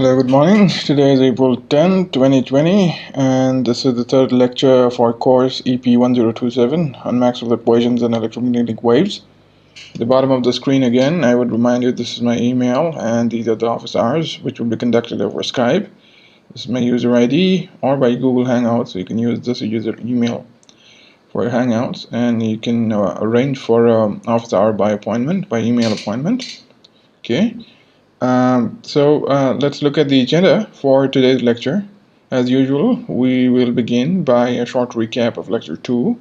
Hello, good morning. Today is April 10, 2020, and this is the third lecture of our course EP1027 on Maxwell equations and electromagnetic waves. At the bottom of the screen again, I would remind you this is my email and these are the office hours, which will be conducted over Skype. This is my user ID or by Google Hangouts, so you can use this user email for your Hangouts, and you can arrange for office hour by appointment, by email appointment. Okay. Let's look at the agenda for today's lecture. As usual, we will begin by a short recap of lecture 2.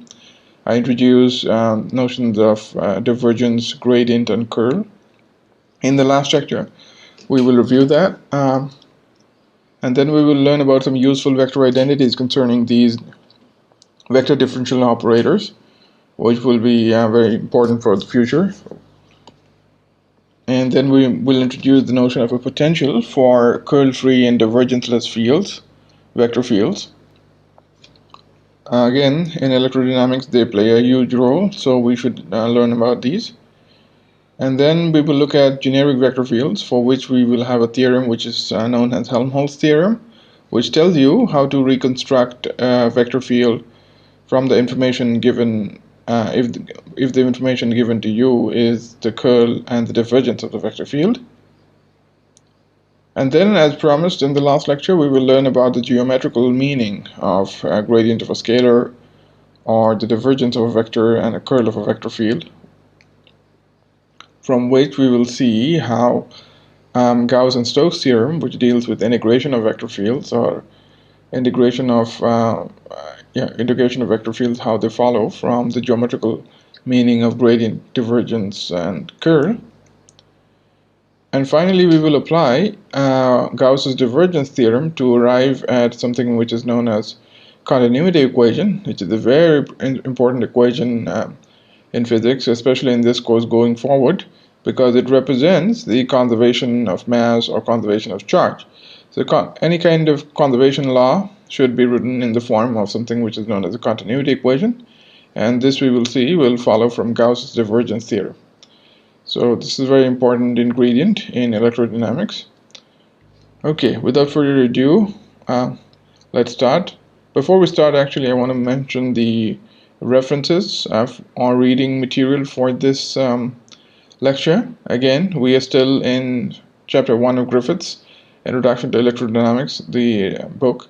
I introduce notions of divergence, gradient, and curl. In the last lecture, we will review that, and then we will learn about some useful vector identities concerning these vector differential operators, which will be very important for the future. And then we will introduce the notion of a potential for curl-free and divergence-less fields, vector fields. Again, in electrodynamics, they play a huge role, so we should learn about these. And then we will look at generic vector fields, for which we will have a theorem which is known as Helmholtz theorem, which tells you how to reconstruct a vector field from the information given if the information given to you is the curl and the divergence of the vector field. And then, as promised in the last lecture, we will learn about the geometrical meaning of a gradient of a scalar, or the divergence of a vector and a curl of a vector field, from which we will see how Gauss and Stokes theorem, which deals with integration of vector fields, or integration of vector fields, how they follow from the geometrical meaning of gradient, divergence, and curl. And finally, we will apply Gauss's divergence theorem to arrive at something which is known as continuity equation, which is a very important equation in physics, especially in this course going forward, because it represents the conservation of mass or conservation of charge. So any kind of conservation law should be written in the form of something which is known as a continuity equation, and this we will see will follow from Gauss's divergence theorem. So this is a very important ingredient in electrodynamics. Okay, without further ado, let's start. Before we start, actually, I want to mention the references or reading material for this lecture. Again, we are still in chapter 1 of Griffith's Introduction to Electrodynamics, the book.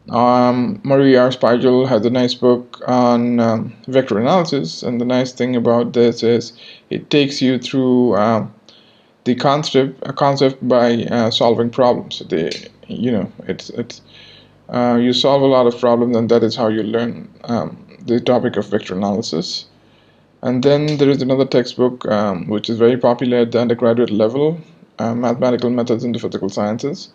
Marie R. Spiegel has a nice book on vector analysis, and the nice thing about this is it takes you through the concept by solving problems. You solve a lot of problems, and that is how you learn the topic of vector analysis. And then there is another textbook which is very popular at the undergraduate level, Mathematical Methods in the Physical Sciences,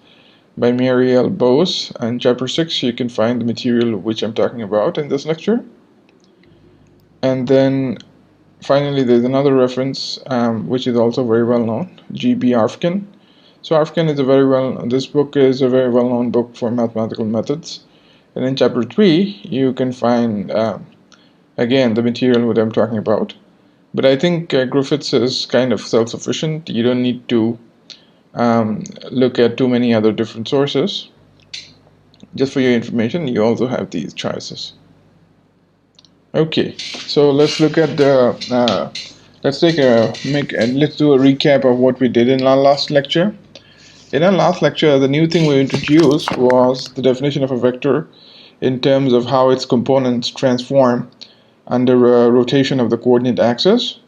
by Mary L. Bose. And chapter 6 you can find the material which I'm talking about in this lecture. And then finally there's another reference which is also very well known, G.B. Arfken. So Arfken is this book is a very well known book for mathematical methods. And in chapter 3 you can find again the material what I'm talking about. But I think Griffiths is kind of self-sufficient. You don't need to look at too many other different sources. Just for your information, you also have these choices. Okay, so let's look at the let's do a recap of what we did in our last lecture. In our last lecture, the new thing we introduced was the definition of a vector in terms of how its components transform under a rotation of the coordinate axis.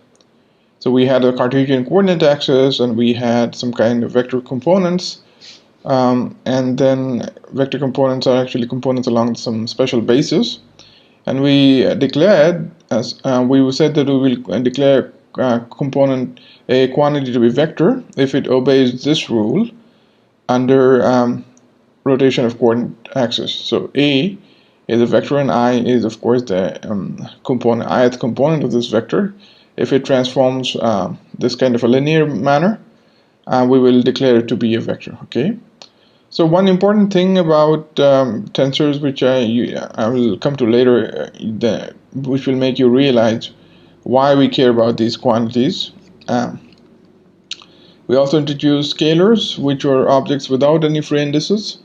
So we had a Cartesian coordinate axis, and we had some kind of vector components, and then vector components are actually components along some special basis. And we declared, we said that we will declare a quantity to be vector if it obeys this rule under rotation of coordinate axis. So A is a vector, and I is of course the ith component of this vector. If it transforms this kind of a linear manner, we will declare it to be a vector. Okay. So one important thing about tensors, which I will come to later, which will make you realize why we care about these quantities. We also introduced scalars, which are objects without any free indices,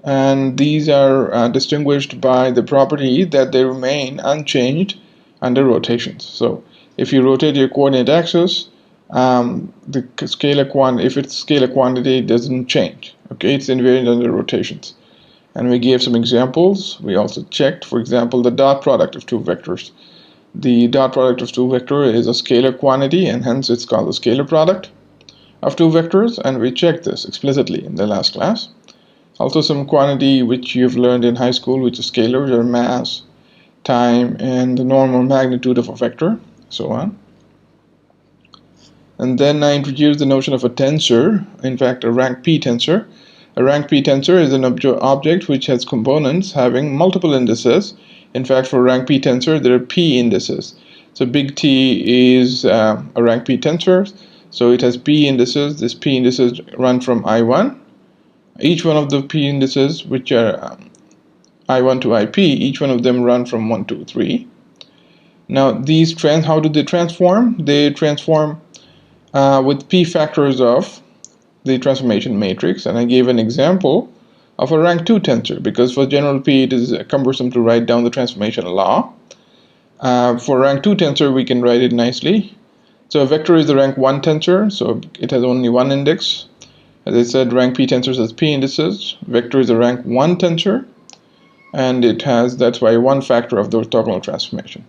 and these are distinguished by the property that they remain unchanged under rotations. So if you rotate your coordinate axis, the scalar quantity, if it's scalar quantity, it doesn't change. Okay, it's invariant under rotations. And we gave some examples. We also checked, for example, the dot product of two vectors. The dot product of two vectors is a scalar quantity, and hence it's called the scalar product of two vectors, and we checked this explicitly in the last class. Also some quantity which you've learned in high school, which is scalars, are mass, time, and the normal magnitude of a vector, so on. And then I introduced the notion of a tensor, in fact a rank P tensor. A rank P tensor is an object which has components having multiple indices. In fact, for rank P tensor, there are P indices. So big T is a rank P tensor. So it has P indices. These P indices run from I1. Each one of the P indices, which are I1 to IP, each one of them run from 1 to 3. Now these how do they transform? They transform with P factors of the transformation matrix, and I gave an example of a rank 2 tensor because for general P it is cumbersome to write down the transformation law. For rank 2 tensor we can write it nicely. So a vector is a rank 1 tensor, so it has only one index. As I said, rank P tensors has P indices. Vector is a rank 1 tensor, and it has, that's why, one factor of the orthogonal transformation.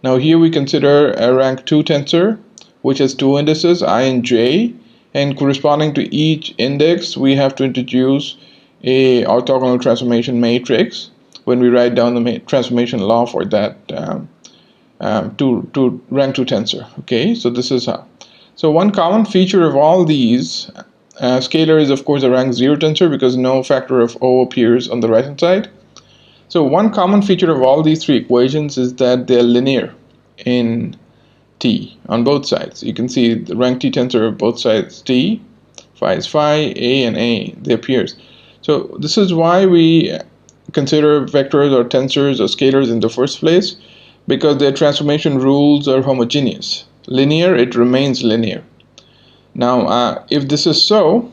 Now here we consider a rank 2 tensor which has two indices, I and j, and corresponding to each index we have to introduce a orthogonal transformation matrix when we write down the transformation law for that to rank 2 tensor. Okay, so this is how. So one common feature of all these, scalar is of course a rank 0 tensor because no factor of O appears on the right hand side. So one common feature of all these three equations is that they're linear in T on both sides. You can see the rank T tensor of both sides, T, phi is phi, A and A, they appears. So this is why we consider vectors or tensors or scalars in the first place, because their transformation rules are homogeneous. Linear, it remains linear. Now if this is so,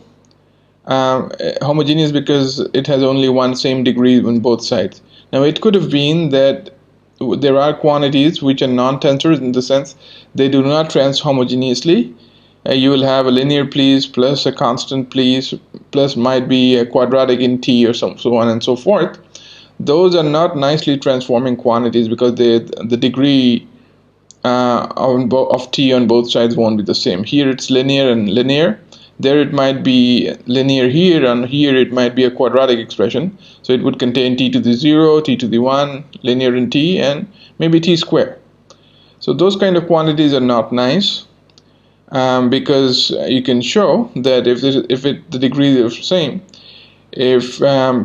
homogeneous because it has only one same degree on both sides. Now it could have been that there are quantities which are non-tensors in the sense they do not transform homogeneously. You will have a linear piece plus a constant piece plus might be a quadratic in T or so on and so forth. Those are not nicely transforming quantities because the degree of T on both sides won't be the same. Here it's linear and linear. There it might be linear here, and here it might be a quadratic expression. So it would contain T to the 0, T to the 1, linear in T, and maybe T square. So those kind of quantities are not nice because you can show that if the degree is the same, if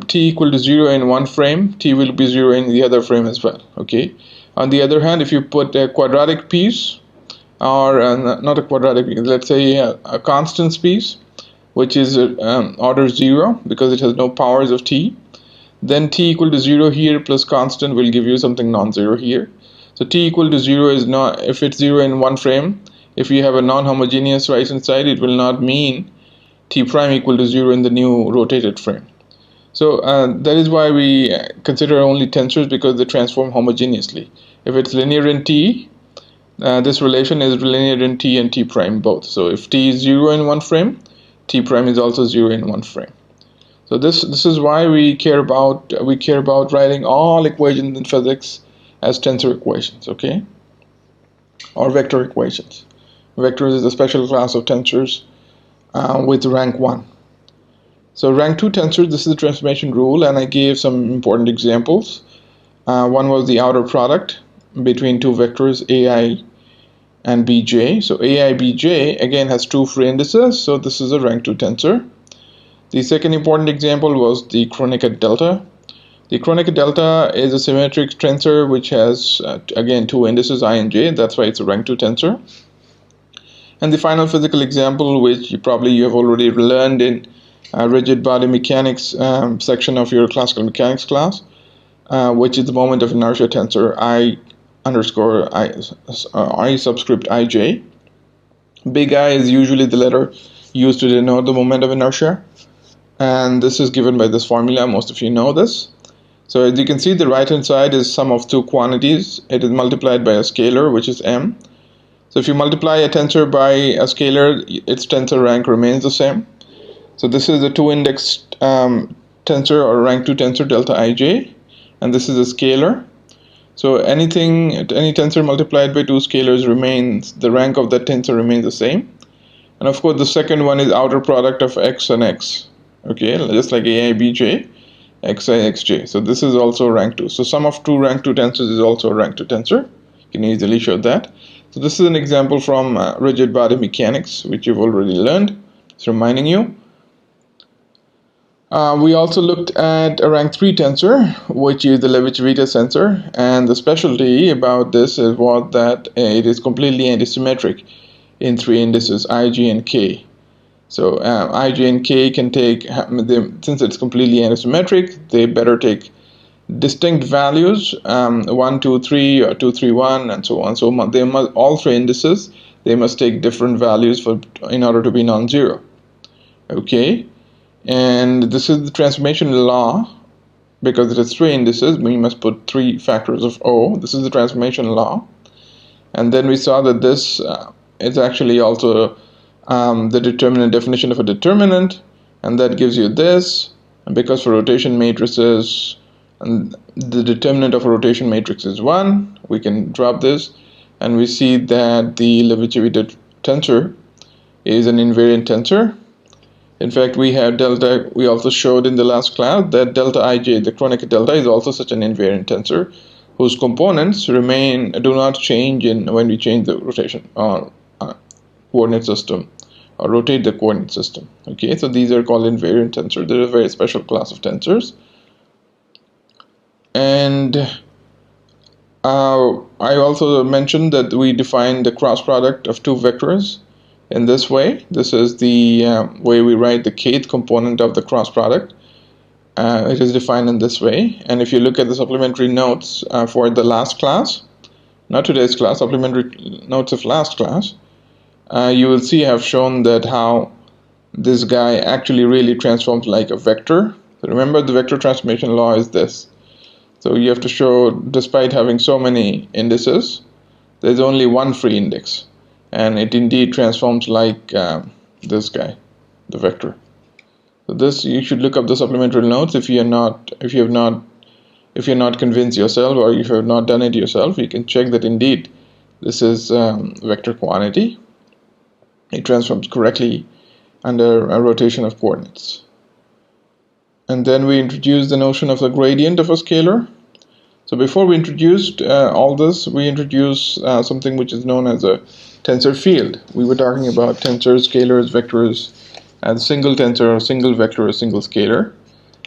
T equal to 0 in one frame, T will be 0 in the other frame as well. Okay. On the other hand, if you put a quadratic piece, or not a quadratic, let's say a constant piece, which is order 0 because it has no powers of T, then T equal to 0 here plus constant will give you something non-zero here. So T equal to 0 is not, if it's 0 in one frame, if you have a non-homogeneous right hand side, it will not mean T prime equal to 0 in the new rotated frame. So that is why we consider only tensors, because they transform homogeneously. If it's linear in T, this relation is linear in T and T prime both. So if T is 0 in one frame, T prime is also 0 in one frame. So this is why we care about writing all equations in physics as tensor equations, okay, or vector equations. Vectors is a special class of tensors with rank 1. So rank 2 tensors, this is the transformation rule, and I gave some important examples. One was the outer product between two vectors AI and Bj. So AI Bj again has two free indices, so this is a rank 2 tensor. The second important example was the Kronecker delta. The Kronecker delta is a symmetric tensor which has again two indices I and j, that's why it's a rank 2 tensor. And the final physical example, which you have already learned in rigid body mechanics section of your classical mechanics class, which is the moment of inertia tensor I subscript ij. Big I is usually the letter used to denote the moment of inertia. And this is given by this formula. Most of you know this. So as you can see, the right hand side is sum of two quantities. It is multiplied by a scalar, which is m. So if you multiply a tensor by a scalar, its tensor rank remains the same. So this is a 2-index tensor, or rank 2 tensor, delta ij, and this is a scalar. So any tensor multiplied by two scalars remains, the rank of that tensor remains the same. And of course the second one is outer product of x and x, okay, just like ai bj, xi xj. So this is also rank 2. So sum of two rank 2 tensors is also a rank 2 tensor. You can easily show that. So this is an example from rigid body mechanics, which you've already learned. It's reminding you. We also looked at a rank 3 tensor, which is the Levi-Civita tensor, and the specialty about this is that it is completely antisymmetric in 3 indices, ij and k. So ij and k can take, since it's completely antisymmetric, they better take distinct values, 1, 2, 3, or 2, 3, 1, and so on. So they must, all 3 indices, they must take different values in order to be non-zero. Okay, and this is the transformation law. Because it is 3 indices, we must put 3 factors of O. This is the transformation law. And then we saw that this is actually also the determinant definition of a determinant, and that gives you this. And because for rotation matrices, and the determinant of a rotation matrix is 1, we can drop this, and we see that the Levi-Civita tensor is an invariant tensor. In fact, we have delta. We also showed in the last class that delta ij, the Kronecker delta, is also such an invariant tensor, whose components do not change when we change the rotation or coordinate system, or rotate the coordinate system. Okay, so these are called invariant tensors. They're a very special class of tensors. And I also mentioned that we define the cross product of two vectors in this way. This is the way we write the kth component of the cross product. It is defined in this way. And if you look at the supplementary notes for the last class, not today's class, supplementary notes of last class, you will see I have shown that how this guy actually really transforms like a vector. So remember, the vector transformation law is this. So you have to show, despite having so many indices, there's only one free index, and it indeed transforms like this guy, the vector. So this, you should look up the supplementary notes if you're not convinced yourself, or if you have not done it yourself. You can check that indeed this is vector quantity. It transforms correctly under a rotation of coordinates. And then we introduced the notion of the gradient of a scalar. So before we introduced all this, we introduced something which is known as a tensor field. We were talking about tensors, scalars, vectors, as a single tensor, a single vector, a single scalar.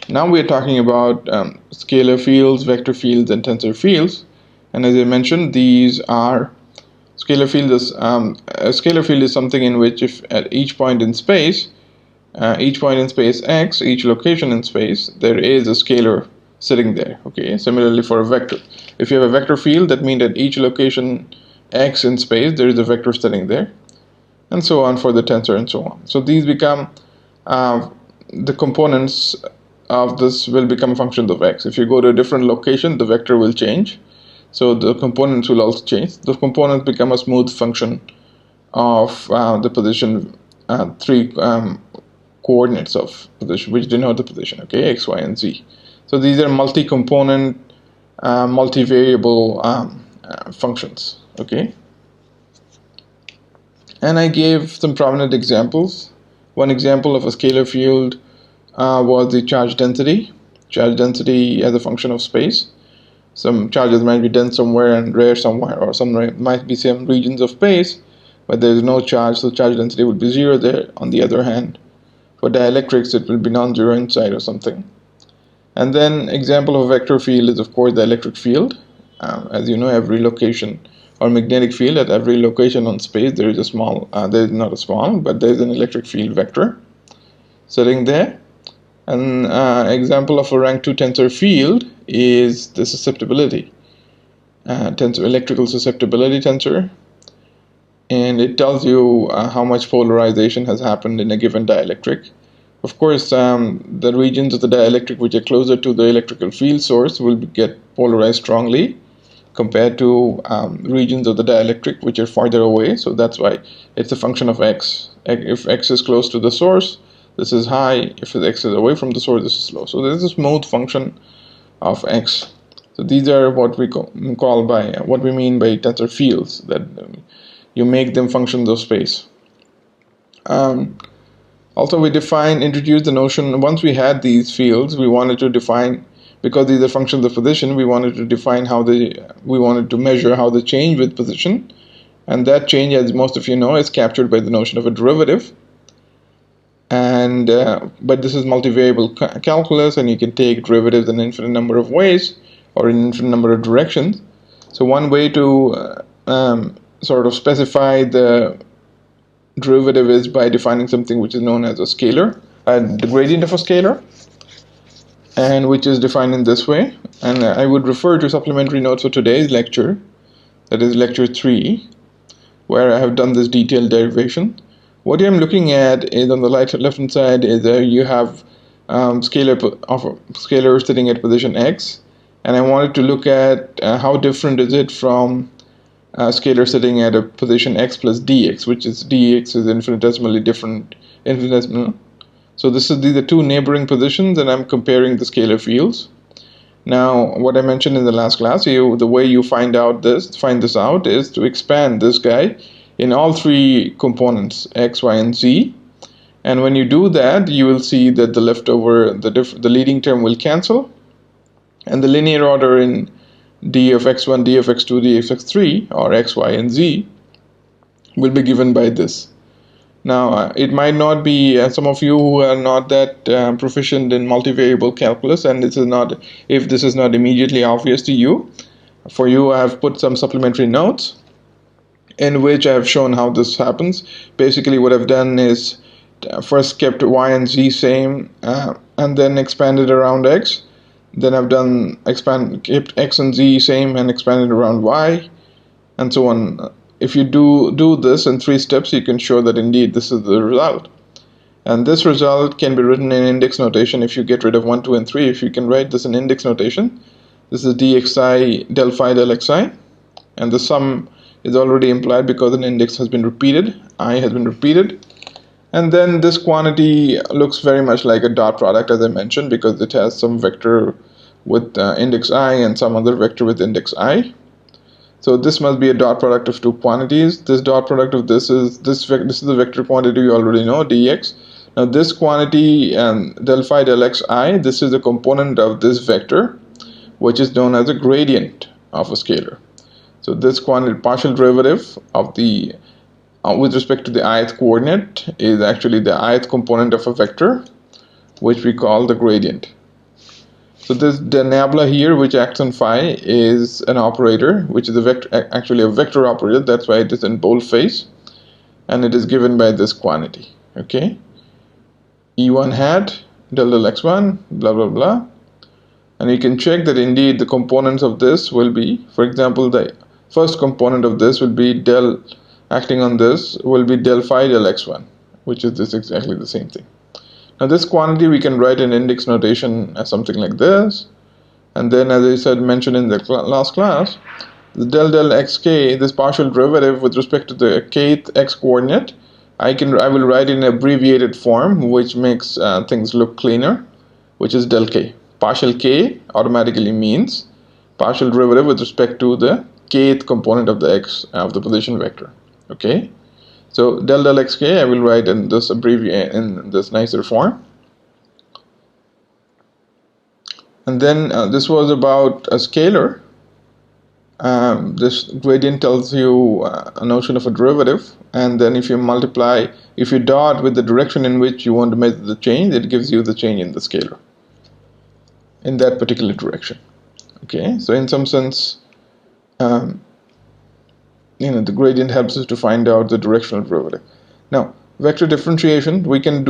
Now we are talking about scalar fields, vector fields, and tensor fields. And as I mentioned, these are scalar field is a scalar field is something in which, if at each point in space x, each location in space, there is a scalar sitting there. Okay, similarly for a vector, if you have a vector field, that means at each location x in space there is a vector sitting there, and so on for the tensor, and so on. So these become the components of this will become functions of x. If you go to a different location, the vector will change, so the components will also change. The components become a smooth function of the position, 3 coordinates of position, which denote the position, okay, x, y, and z. So these are multi-component, multi-variable functions, okay. And I gave some prominent examples. One example of a scalar field was the charge density. Charge density as a function of space. Some charges might be dense somewhere and rare somewhere, or some might be some regions of space, but there is no charge, so charge density would be 0 there. On the other hand, for dielectrics, it will be non-zero inside or something. And then example of a vector field is, of course, the electric field. As you know, every location, or magnetic field, at every location on space, there is a small, there is not a small, but there is an electric field vector sitting there. An example of a rank 2 tensor field is the susceptibility, electrical susceptibility tensor. and it tells you how much polarization has happened in a given dielectric. Of course, the regions of the dielectric which are closer to the electrical field source will get polarized strongly compared to regions of the dielectric which are farther away. So that's why it's a function of x. If x is close to the source, this is high. If x is away from the source, this is low. So this is a smooth function of x. So these are what we call by what we mean by tensor fields, that you make them functions of space. Also, we introduced the notion, once we had these fields, we wanted to define, because these are functions of position, we wanted to define we wanted to measure how they change with position. And that change, as most of you know, is captured by the notion of a derivative. And but this is multivariable calculus, and you can take derivatives in an infinite number of ways or in an infinite number of directions. So one way to sort of specify the derivative is by defining something which is known as a scalar, the gradient of a scalar, and which is defined in this way. And I would refer to supplementary notes for today's lecture, that is lecture 3, where I have done this detailed derivation. What I'm looking at is on the left-hand side is you have scalar sitting at position x, and I wanted to look at how different is it from scalar sitting at a position x plus dx, which is dx is infinitesimally different, infinitesimal. So these are two neighboring positions, and I'm comparing the scalar fields. Now, what I mentioned in the last class, the way you find this out is to expand this guy in all three components, x, y, and z. And when you do that, you will see that the leftover, the leading term will cancel, and the linear order in d of x1, d of x2, d of x3, or x, y, and z, will be given by this. Now, it might not be, some of you who are not that proficient in multivariable calculus, and if this is not immediately obvious to you, for you I have put some supplementary notes in which I have shown how this happens. Basically, what I've done is first kept y and z same, and then expanded around x. Then I've kept x and z same and expanded around y, and so on. If you do this in 3 steps, you can show that indeed this is the result. And this result can be written in index notation. If you get rid of 1, 2, and 3, if you can write this in index notation, this is dxi del phi del xi, and the sum is already implied because an index has been repeated, I has been repeated. And then this quantity looks very much like a dot product, as I mentioned, because it has some vector with index I and some other vector with index I. So this must be a dot product of two quantities. This dot product of this is the vector quantity you already know, dx. Now this quantity del phi del xi, this is a component of this vector, which is known as a gradient of a scalar. So this partial derivative of the with respect to the ith coordinate is actually the ith component of a vector, which we call the gradient. So the nabla here, which acts on phi, is an operator, which is actually a vector operator. That's why it is in boldface, and it is given by this quantity. Okay, E1 hat del del x1, blah blah blah, and you can check that indeed the components of this will be, for example, the first component of this will be del acting on this will be del phi del x1, which is this exactly the same thing. Now this quantity we can write in index notation as something like this, and then as I said mentioned in the last class, the del del xk, this partial derivative with respect to the kth x coordinate, I will write in abbreviated form, which makes things look cleaner, which is del k. Partial k automatically means partial derivative with respect to the kth component of the x of the position vector. Okay. So del del xk I will write in this nicer form. And then this was about a scalar. This gradient tells you a notion of a derivative, and then if you dot with the direction in which you want to measure the change, it gives you the change in the scalar in that particular direction. Okay, so in some sense, the gradient helps us to find out the directional derivative. Now, vector differentiation, we can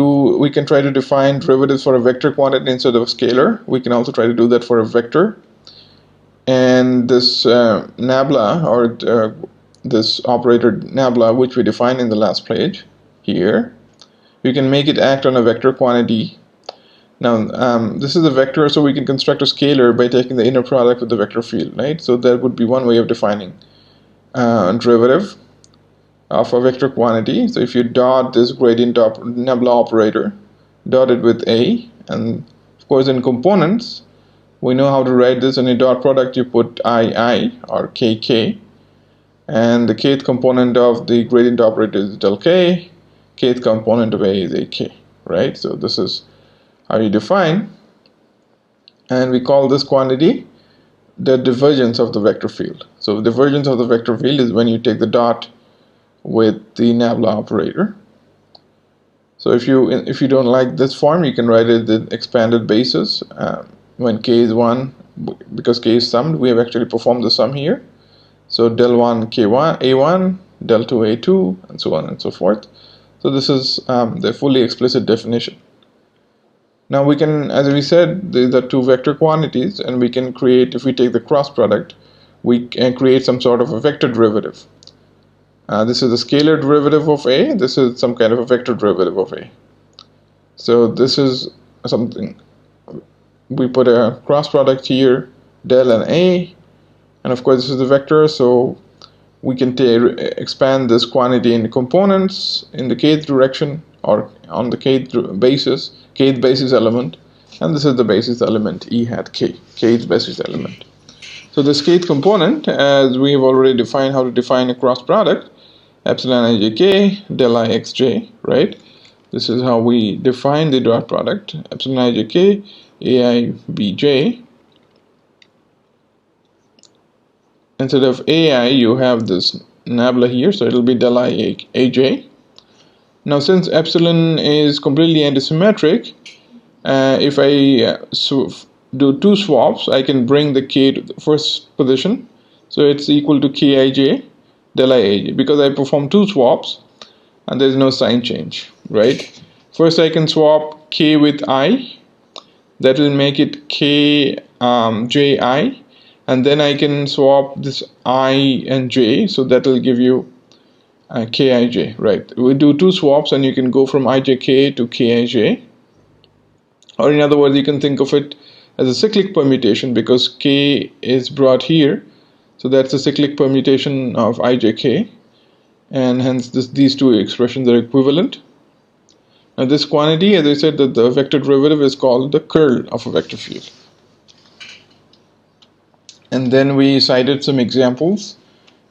try to define derivatives for a vector quantity instead of a scalar. We can also try to do that for a vector. And this nabla, or this operator nabla, which we defined in the last page here. We can make it act on a vector quantity. Now, this is a vector, so we can construct a scalar by taking the inner product with the vector field, right? So that would be one way of defining derivative of a vector quantity. So if you dot this gradient nabla operator, dot it with A, and of course in components, we know how to write this. In a dot product, you put II or KK, and the kth component of the gradient operator is del K, kth component of A is AK, right? So this is how you define, and we call this quantity the divergence of the vector field. So divergence of the vector field is when you take the dot with the nabla operator. So if you don't like this form, you can write it in expanded basis. When k is 1, because k is summed, we have actually performed the sum here. So del 1 k1 a1, del 2 a2, and so on and so forth. So this is the fully explicit definition. Now we can, as we said, these are two vector quantities, and we can create, if we take the cross product, we can create some sort of a vector derivative. This is a scalar derivative of A, this is some kind of a vector derivative of A. So this is something, we put a cross product here, del and A, and of course this is the vector, so we can expand this quantity into components in the kth direction, or on the kth basis element, and this is the basis element E hat k, kth basis element. So this kth component, as we have already defined how to define a cross product, epsilon ijk del I xj, right? This is how we define the dot product, epsilon ijk ai bj. Instead of ai, you have this nabla here, so it'll be del I aj. Now, since epsilon is completely antisymmetric, if I do two swaps, I can bring the k to the first position, so it's equal to kij del iaj, because I perform two swaps and there's no sign change, right? First I can swap k with I, that will make it k ji, and then I can swap this I and j, so that will give you kij, right? We do two swaps and you can go from ijk to kij, or in other words, you can think of it as a cyclic permutation, because k is brought here, so that's a cyclic permutation of ijk, and hence these two expressions are equivalent. Now this quantity, as I said, that the vector derivative is called the curl of a vector field. And then we cited some examples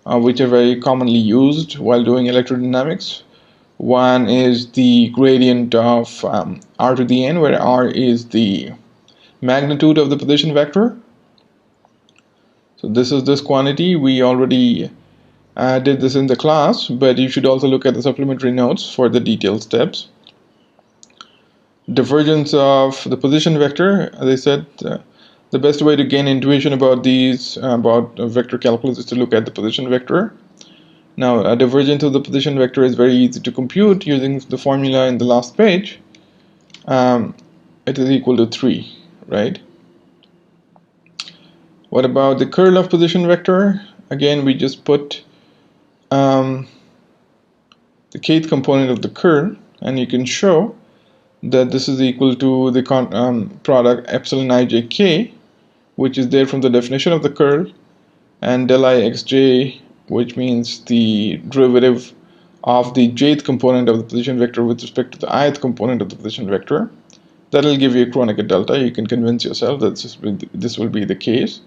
which are very commonly used while doing electrodynamics. One is the gradient of r to the n, where r is the magnitude of the position vector. So this is this quantity. We already did this in the class, but you should also look at the supplementary notes for the detailed steps. Divergence of the position vector, as I said, the best way to gain intuition about these, about vector calculus, is to look at the position vector. Now, a divergence of the position vector is very easy to compute using the formula in the last page. It is equal to 3, right? What about the curl of position vector? Again, we just put the kth component of the curl, and you can show that this is equal to the product epsilon ijk, which is there from the definition of the curl, and del I xj, which means the derivative of the jth component of the position vector with respect to the ith component of the position vector. That will give you a Kronecker delta. You can convince yourself that this will be the case.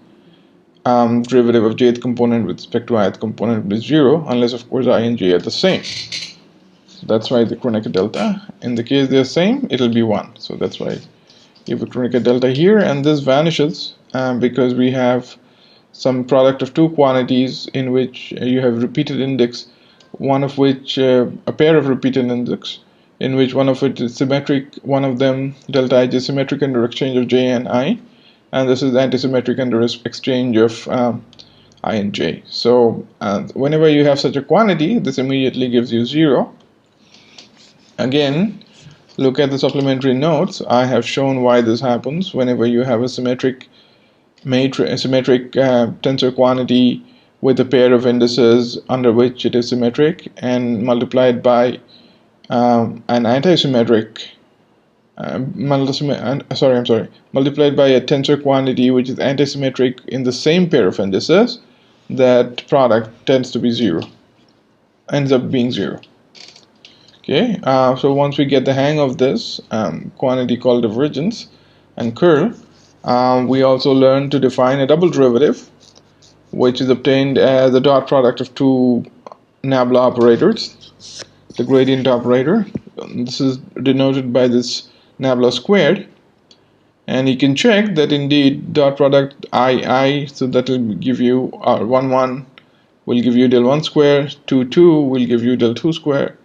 Derivative of jth component with respect to ith component is 0, unless of course I and j are the same. So that's why the Kronecker delta. In the case they're same, it will be 1. So that's why you have a Kronecker delta here, and this vanishes because we have some product of two quantities in which you have repeated index, one of which a pair of repeated index, in which one of it is symmetric, one of them delta I is symmetric under exchange of j and I, and this is antisymmetric under exchange of I and j. So whenever you have such a quantity, this immediately gives you 0. Again, look at the supplementary notes. I have shown why this happens whenever you have a symmetric tensor quantity with a pair of indices under which it is symmetric, and multiplied by an antisymmetric multiplied by a tensor quantity which is antisymmetric in the same pair of indices, that product ends up being zero. Okay, so once we get the hang of this quantity called divergence and curl, we also learn to define a double derivative, which is obtained as the dot product of two nabla operators, the gradient operator. This is denoted by this nabla squared, and you can check that indeed dot product I, so that will give you 1 1 will give you del 1 square, 2 2 will give you del 2 square,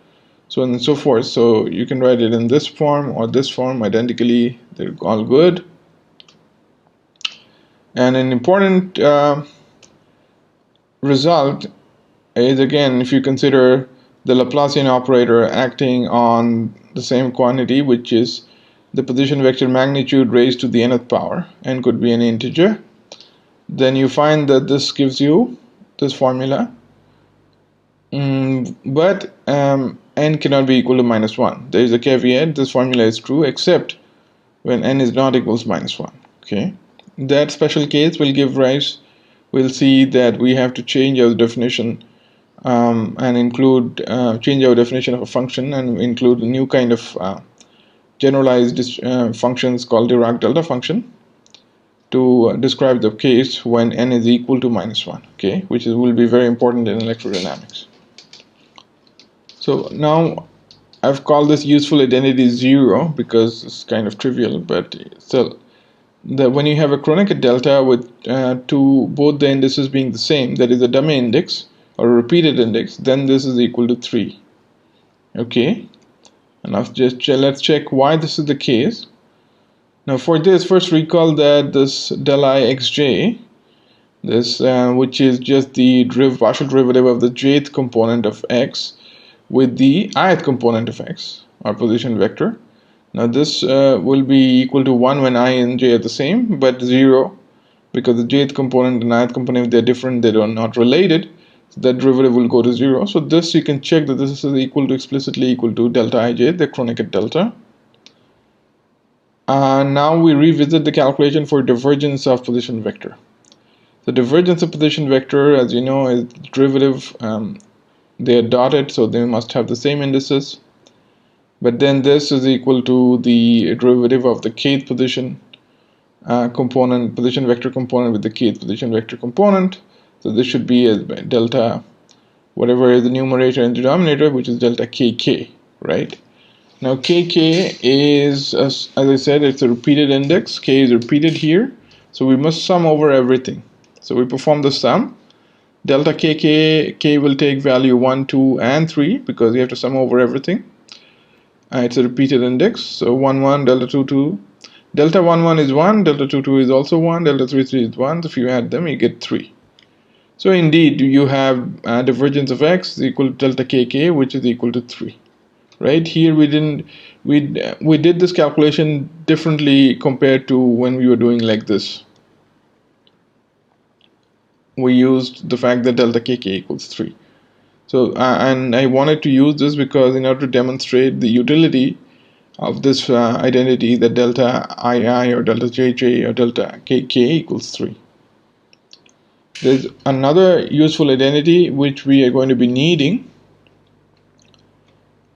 so on and so forth. So you can write it in this form or this form identically, they're all good. And an important result is, again, if you consider the Laplacian operator acting on the same quantity, which is the position vector magnitude raised to the nth power, n could be an integer, then you find that this gives you this formula, but n cannot be equal to -1. There is a caveat: this formula is true except when n is not equals -1. Okay, that special case will give rise, we'll see that we have to change our definition and include change our definition of a function and include a new kind of generalized functions called Dirac delta function to describe the case when n is equal to -1, okay, which will be very important in electrodynamics. So now I've called this useful identity 0 because it's kind of trivial, but still, when you have a Kronecker delta with both the indices being the same, that is a dummy index or a repeated index, then this is equal to 3. Okay, and now let's check why this is the case. Now for this, first recall that this del I xj, this which is just the partial derivative of the jth component of x with the ith component of x, our position vector. Now this will be equal to 1 when I and j are the same, but 0 because the jth component and ith component, if they're different, they are not related, so that derivative will go to 0. So this, you can check that this is explicitly equal to delta ij, the Kronecker delta. Now we revisit the calculation for divergence of position vector. The divergence of position vector, as you know, is derivative. They are dotted, so they must have the same indices. But then this is equal to the derivative of the kth position component, position vector component with the kth position vector component. So this should be as delta, whatever is the numerator and denominator, which is delta kk, right? Now kk is, as I said, it's a repeated index. K is repeated here, so we must sum over everything. So we perform the sum. Delta kk, k will take value 1, 2, and 3 because you have to sum over everything. It's a repeated index, so 1, 1, delta 2, 2. Delta 1, 1 is 1, delta 2, 2 is also 1, delta 3, 3 is 1. So if you add them, you get 3. So indeed, you have divergence of x is equal to delta kk, which is equal to 3. Right here, we did this calculation differently compared to when we were doing like this. We used the fact that delta kk equals 3. So and I wanted to use this because in order to demonstrate the utility of this identity, that delta ii or delta jj or delta kk equals 3. There's another useful identity which we are going to be needing,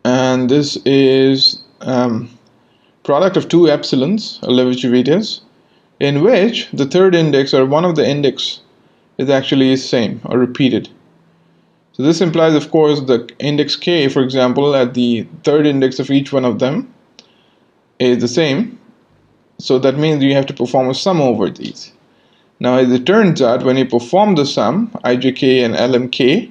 and this is product of two epsilons or Levitshevitas, in which the third index or one of the index is actually same or repeated. So this implies, of course, the index k, for example, at the third index of each one of them is the same. So that means you have to perform a sum over these. Now, as it turns out, when you perform the sum, ijk and lmk,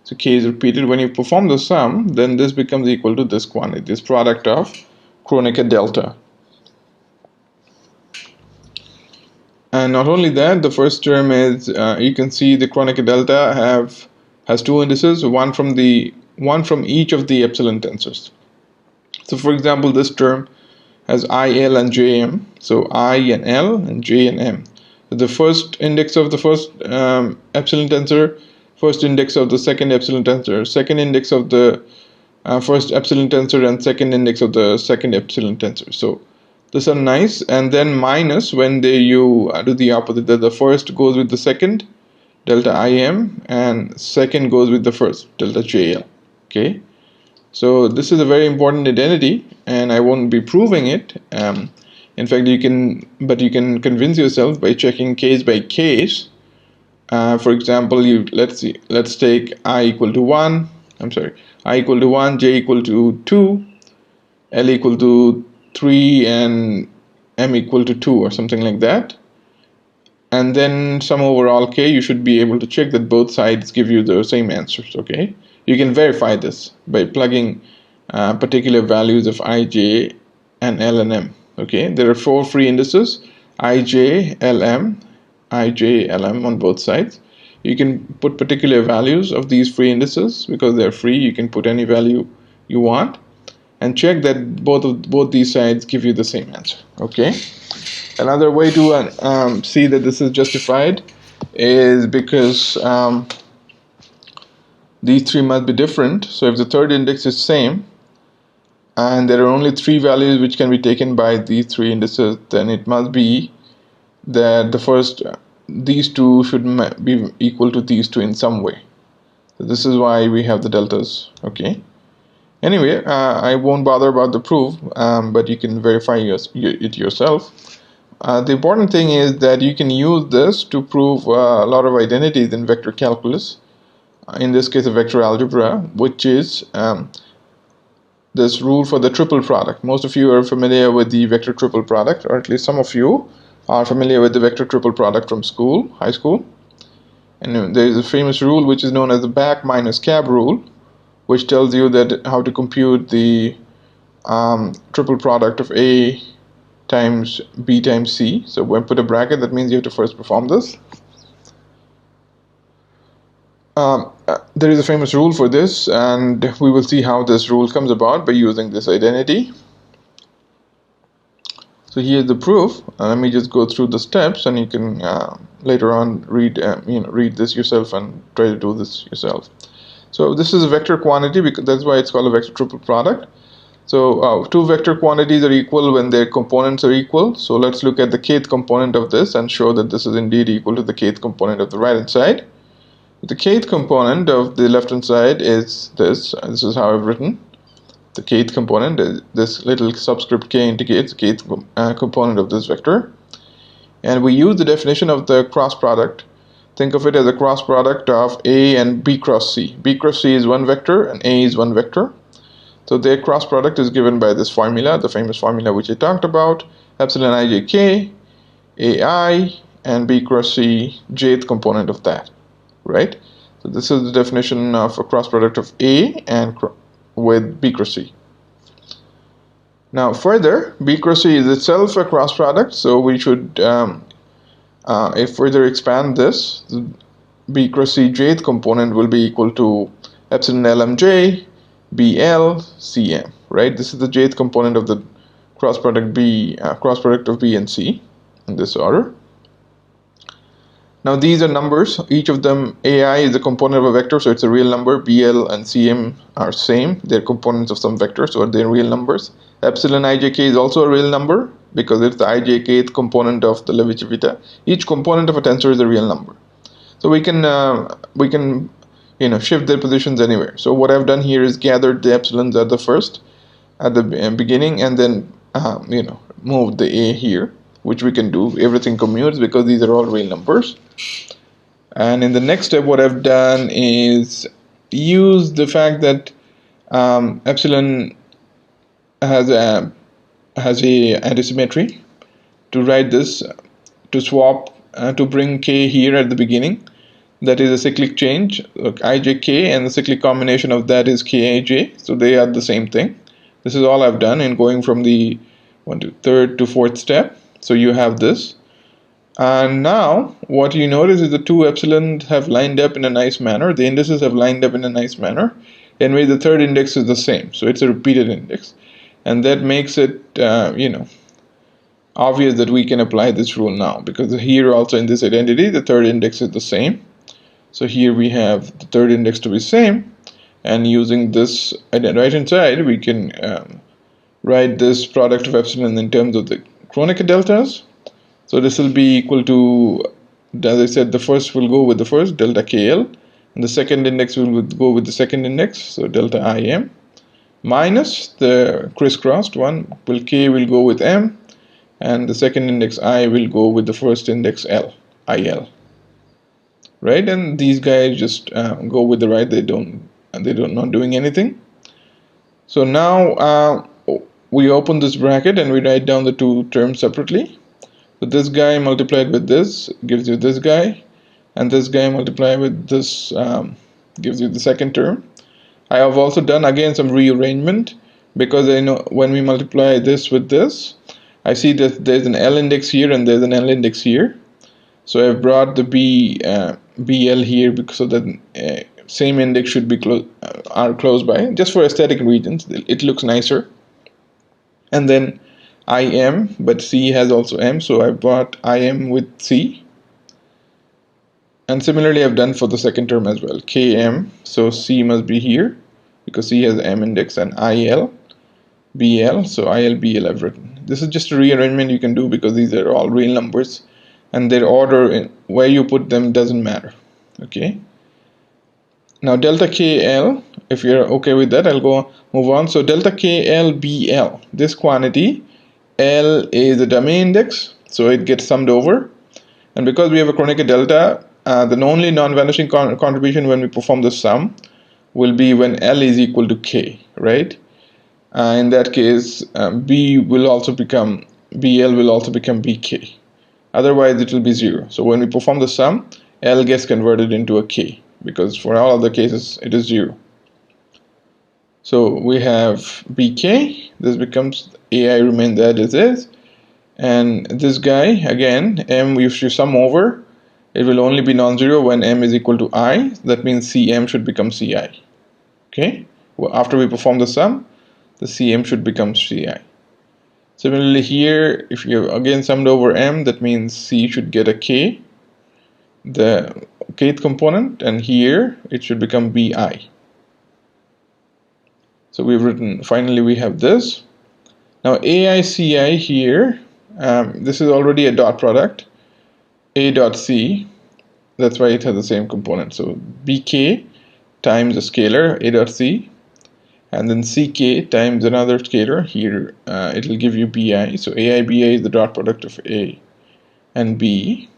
so k is repeated, when you perform the sum, then this becomes equal to this quantity, this product of Kronecker delta. And not only that, the first term is, you can see the Kronecker delta has two indices, one from each of the epsilon tensors. So for example, this term has I, L, and Jm. So I and L and J and M. So the first index of the first epsilon tensor first index of the second epsilon tensor, second index of the first epsilon tensor, and second index of the second epsilon tensor. So these are nice. And then minus when you do the opposite, that the first goes with the second, delta IM, and second goes with the first, delta JL. Okay, so this is a very important identity, and I won't be proving it. In fact, you can convince yourself by checking case by case. For example, let's take I equal to 1, I equal to 1, J equal to 2, L equal to 3, and M equal to 2, or something like that. And then some overall K, you should be able to check that both sides give you the same answers. Okay, you can verify this by plugging particular values of IJ and L and M. Okay, there are 4 free indices, IJ, LM, IJ, LM on both sides. You can put particular values of these free indices because they're free. You can put any value you want and check that both these sides give you the same answer. Okay. Another way to see that this is justified is because these 3 must be different. So if the third index is same and there are only 3 values which can be taken by these 3 indices, then it must be that the first these 2 should be equal to these 2 in some way. So this is why we have the deltas. Okay. Anyway, I won't bother about the proof, but you can verify it yourself. The important thing is that you can use this to prove a lot of identities in vector calculus. In this case, a vector algebra, which is this rule for the triple product. Most of you are familiar with the vector triple product, or at least some of you are familiar with the vector triple product from high school. And there is a famous rule which is known as the back minus cab rule, which tells you that how to compute the triple product of A times B times C. So when put a bracket, that means you have to first perform this. There is a famous rule for this, and we will see how this rule comes about by using this identity. So here's the proof. Let me just go through the steps, and you can later on read this yourself and try to do this yourself. So this is a vector quantity, because that's why it's called a vector triple product. So 2 vector quantities are equal when their components are equal. So let's look at the kth component of this and show that this is indeed equal to the kth component of the right hand side. The kth component of the left hand side is this. This is how I've written. The kth component, this little subscript k indicates the kth component of this vector. And we use the definition of the cross product. Think of it as a cross product of A and B cross C. B cross C is one vector and A is one vector. So their cross product is given by this formula, the famous formula which I talked about, epsilon ijk, AI, and B cross C, jth component of that, right? So this is the definition of a cross product of A and with B cross C. Now further, B cross C is itself a cross product, so we should further expand this. The B cross C jth component will be equal to epsilon LMJ, BL, CM, right? This is the jth component of the cross product of B and C in this order. Now these are numbers. Each of them, AI is a component of a vector, so it's a real number. BL and CM are same. They're components of some vector, so they're real numbers. Epsilon ijk is also a real number because it's the ijkth component of the Levi-Civita. Each component of a tensor is a real number. So we can shift their positions anywhere. So what I've done here is gathered the epsilons at the beginning, and then moved the A here, which we can do. Everything commutes because these are all real numbers. And in the next step, what I've done is use the fact that epsilon has a antisymmetry to write this, to swap, to bring K here at the beginning. That is a cyclic change, ijk, and the cyclic combination of that is kij. So they are the same thing. This is all I've done in going from the third to fourth step. So you have this. And now what you notice is the 2 epsilons have lined up in a nice manner. The indices have lined up in a nice manner. Anyway, the third index is the same. So it's a repeated index. And that makes it, obvious that we can apply this rule now. Because here also in this identity, the third index is the same. So here we have the third index to be same, and using this at the right hand side we can write this product of epsilon in terms of the Kronecker deltas. So this will be equal to, as I said, the first will go with the first, delta KL, and the second index will go with the second index, so delta IM, minus the crisscrossed one, K will go with M, and the second index I will go with the first index L, IL. Right, and these guys just go with the right, they're not doing anything. So now we open this bracket and we write down the two terms separately. So this guy multiplied with this gives you this guy, and this guy multiplied with this gives you the second term. I have also done again some rearrangement, because I know when we multiply this with this, I see that there's an L index here and there's an L index here. So I've brought the BL here because so that same index should be are close by, just for aesthetic reasons. It looks nicer. And then IM, but C has also M, so I brought IM with C. And similarly I've done for the second term as well, KM, so C must be here because C has M index, and IL, BL, so IL, BL I've written. This is just a rearrangement you can do because these are all real numbers and their order where you put them doesn't matter. Okay. Now delta KL, if you're okay with that, I'll move on. So delta KL BL, this quantity, L is the dummy index, so it gets summed over. And because we have a Kronecker delta, the only non-vanishing contribution when we perform the sum will be when L is equal to K, right? In that case, BL will also become BK. Otherwise, it will be 0. So when we perform the sum, L gets converted into a K, because for all other cases, it is 0. So we have BK, this becomes AI remains that it is, and this guy, again, M, if you sum over, it will only be non-zero when M is equal to I, that means CM should become CI. Okay, well, after we perform the sum, the CM should become CI. Similarly here, if you again summed over M, that means C should get a K, the kth component, and here it should become BI. So we've written, finally we have this. Now AICI here, this is already a dot product, A dot C, that's why it has the same component. So BK times a scalar, A dot C, and then CK times another scalar, here it will give you BI. So AIBI is the dot product of A and B.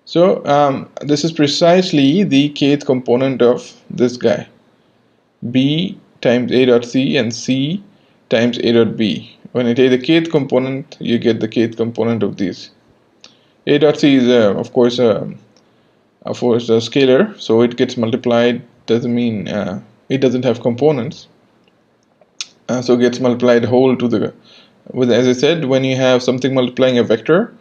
So this is precisely the kth component of this guy, B times A dot C and C times A dot B. When you take the kth component, you get the kth component of these. A dot C is of course a scalar, so it gets multiplied, doesn't mean it doesn't have components. So it gets multiplied whole to the, as I said, when you have something multiplying a vector,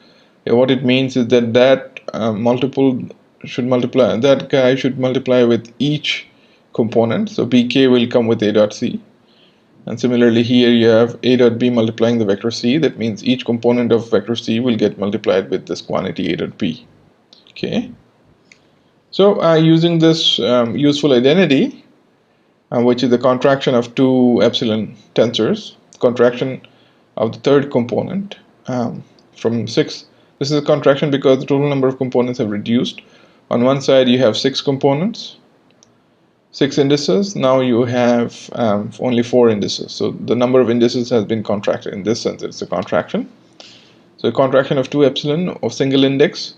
what it means is that multiple should multiply, that guy should multiply with each component. So BK will come with A dot C. And similarly here you have A dot B multiplying the vector C, that means each component of vector C will get multiplied with this quantity A dot B. Okay. So using this useful identity, which is the contraction of two epsilon tensors, contraction of the third component from 6. This is a contraction because the total number of components have reduced. On one side you have 6 components, 6 indices. Now you have only 4 indices. So the number of indices has been contracted. In this sense, it's a contraction. So a contraction of 2 epsilon of single index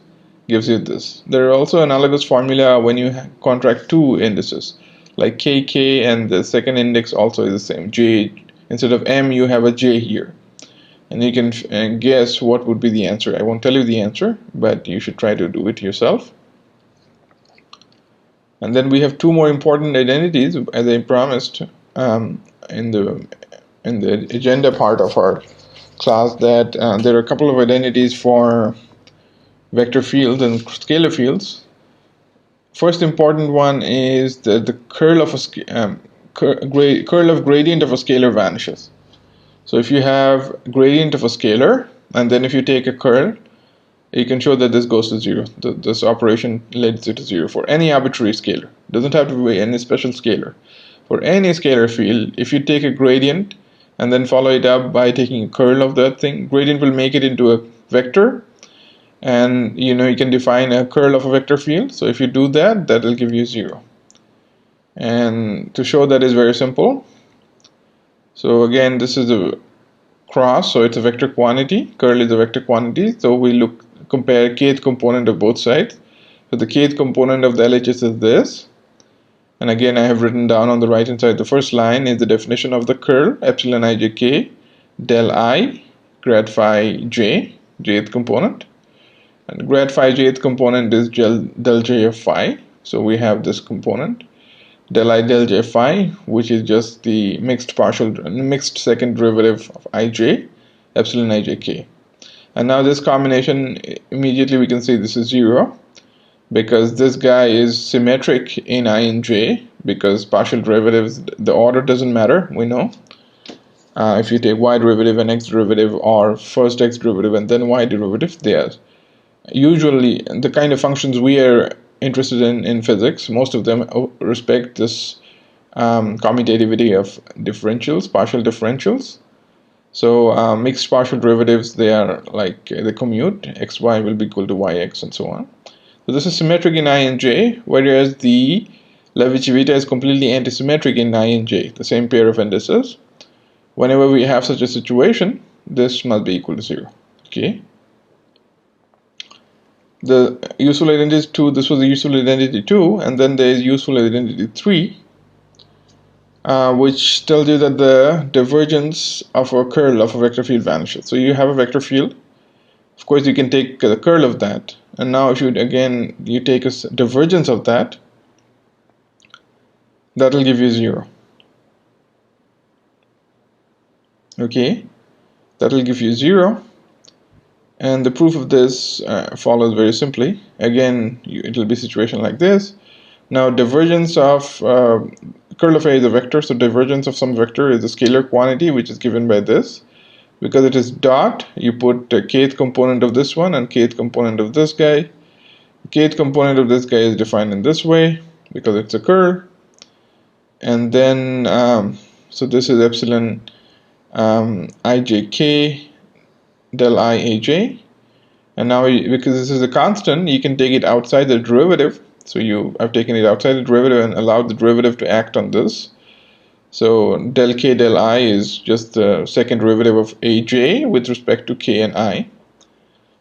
gives you this. There are also analogous formula when you contract 2 indices, like KK, and the second index also is the same, J. Instead of M, you have a J here. And you can guess what would be the answer. I won't tell you the answer, but you should try to do it yourself. And then we have 2 more important identities, as I promised in the agenda part of our class, that there are a couple of identities for vector fields and scalar fields. First important one is that the curl of gradient of a scalar vanishes. So if you have gradient of a scalar, and then if you take a curl, you can show that this goes to 0. This operation leads it to 0 for any arbitrary scalar. It doesn't have to be any special scalar. For any scalar field, if you take a gradient and then follow it up by taking a curl of that thing, gradient will make it into a vector, and you can define a curl of a vector field. So if you do that, that will give you 0. And to show that is very simple. So again, this is a cross, so it's a vector quantity. Curl is a vector quantity. So we compare kth component of both sides. So the kth component of the LHS is this. And again, I have written down on the right hand side, the first line is the definition of the curl, epsilon ijk del I grad phi j, jth component. And grad phi jth component is del j of phi. So we have this component, del I del j phi, which is just the mixed second derivative of ij, epsilon ijk. And now this combination, immediately we can say this is 0, because this guy is symmetric in I and j, because partial derivatives, the order doesn't matter, we know. If you take y derivative and x derivative, or first x derivative and then y derivative, they are usually the kind of functions we are interested in physics. Most of them respect this commutativity of differentials, partial differentials. So mixed partial derivatives, they are like they commute, xy will be equal to yx and so on. So this is symmetric in I and j, whereas the Levi-Civita is completely antisymmetric in I and j, the same pair of indices. Whenever we have such a situation, this must be equal to 0. Okay. The useful identity 2, this was the useful identity 2, and then there is useful identity 3, which tells you that the divergence of a curl of a vector field vanishes. So you have a vector field. Of course, you can take the curl of that, and now if you take a divergence of that, that will give you 0. Okay, that will give you 0, and the proof of this follows very simply. Again, it will be a situation like this. Now, divergence of curl of A is a vector, so divergence of some vector is a scalar quantity, which is given by this. Because it is dot, you put the kth component of this one and kth component of this guy. Kth component of this guy is defined in this way because it's a curl. And then, so this is epsilon ijk del I aj. And now, because this is a constant, you can take it outside the derivative. So I've taken it outside the derivative and allowed the derivative to act on this. So del k del I is just the second derivative of aj with respect to k and I.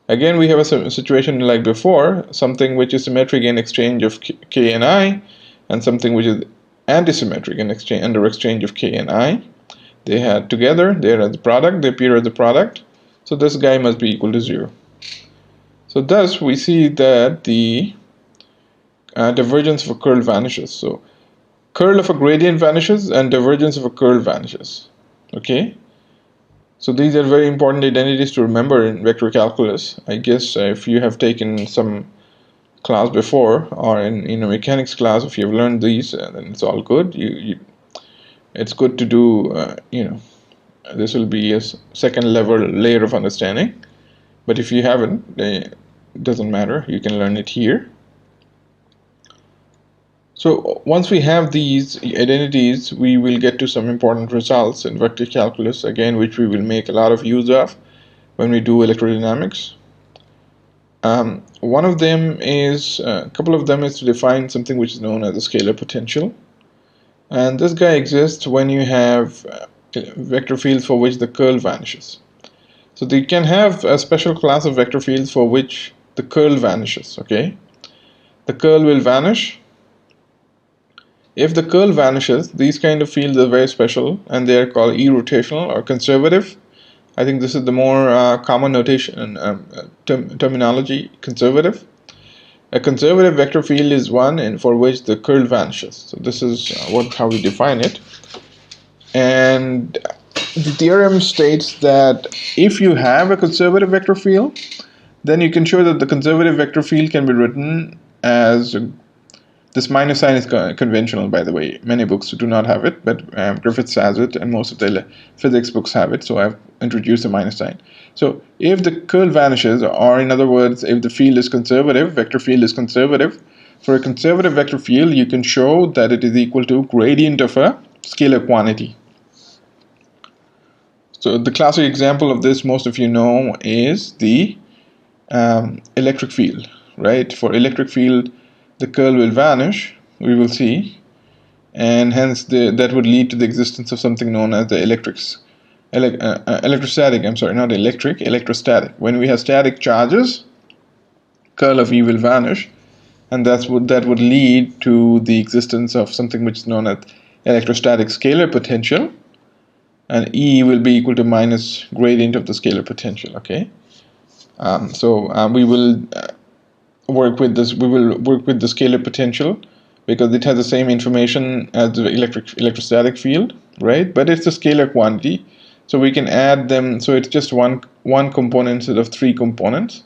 Again, we have a situation like before, something which is symmetric in exchange of k and I, and something which is antisymmetric in under exchange of k and I. They had together, they are the product, they appear as the product. So this guy must be equal to 0. So thus we see that the divergence of a curl vanishes. So curl of a gradient vanishes and divergence of a curl vanishes. Okay, so these are very important identities to remember in vector calculus. I guess if you have taken some class before, or in a mechanics class, if you have learned these, then it's all good. It's good to do. This will be a second level layer of understanding. But if you haven't, it doesn't matter. You can learn it here. So once we have these identities, we will get to some important results in vector calculus, again, which we will make a lot of use of when we do electrodynamics. One of them is, a couple of them is to define something which is known as a scalar potential. And this guy exists when you have vector fields for which the curl vanishes. So you can have a special class of vector fields for which the curl vanishes, okay? The curl will vanish. If the curl vanishes, these kind of fields are very special, and they are called irrotational or conservative. I think this is the more common notation terminology, conservative. A conservative vector field is one for which the curl vanishes. So this is how we define it. And the theorem states that if you have a conservative vector field, then you can show that the conservative vector field can be written as This minus sign is conventional, by the way. Many books do not have it, but Griffiths has it, and most of the physics books have it, so I've introduced a minus sign. So if the curl vanishes, or in other words, if the field is conservative, vector field is conservative, for a conservative vector field, you can show that it is equal to gradient of a scalar quantity. So the classic example of this, most of you know, is the electric field, right? For electric field, the curl will vanish, we will see, and hence that would lead to the existence of something known as the electrostatic, I'm sorry, not electric, electrostatic. When we have static charges, curl of E will vanish, and that would lead to the existence of something which is known as electrostatic scalar potential, and E will be equal to minus gradient of the scalar potential, okay? We will work with this. We will work with the scalar potential because it has the same information as the electrostatic field, right? But it's a scalar quantity, so we can add them. So it's just one component instead of three components,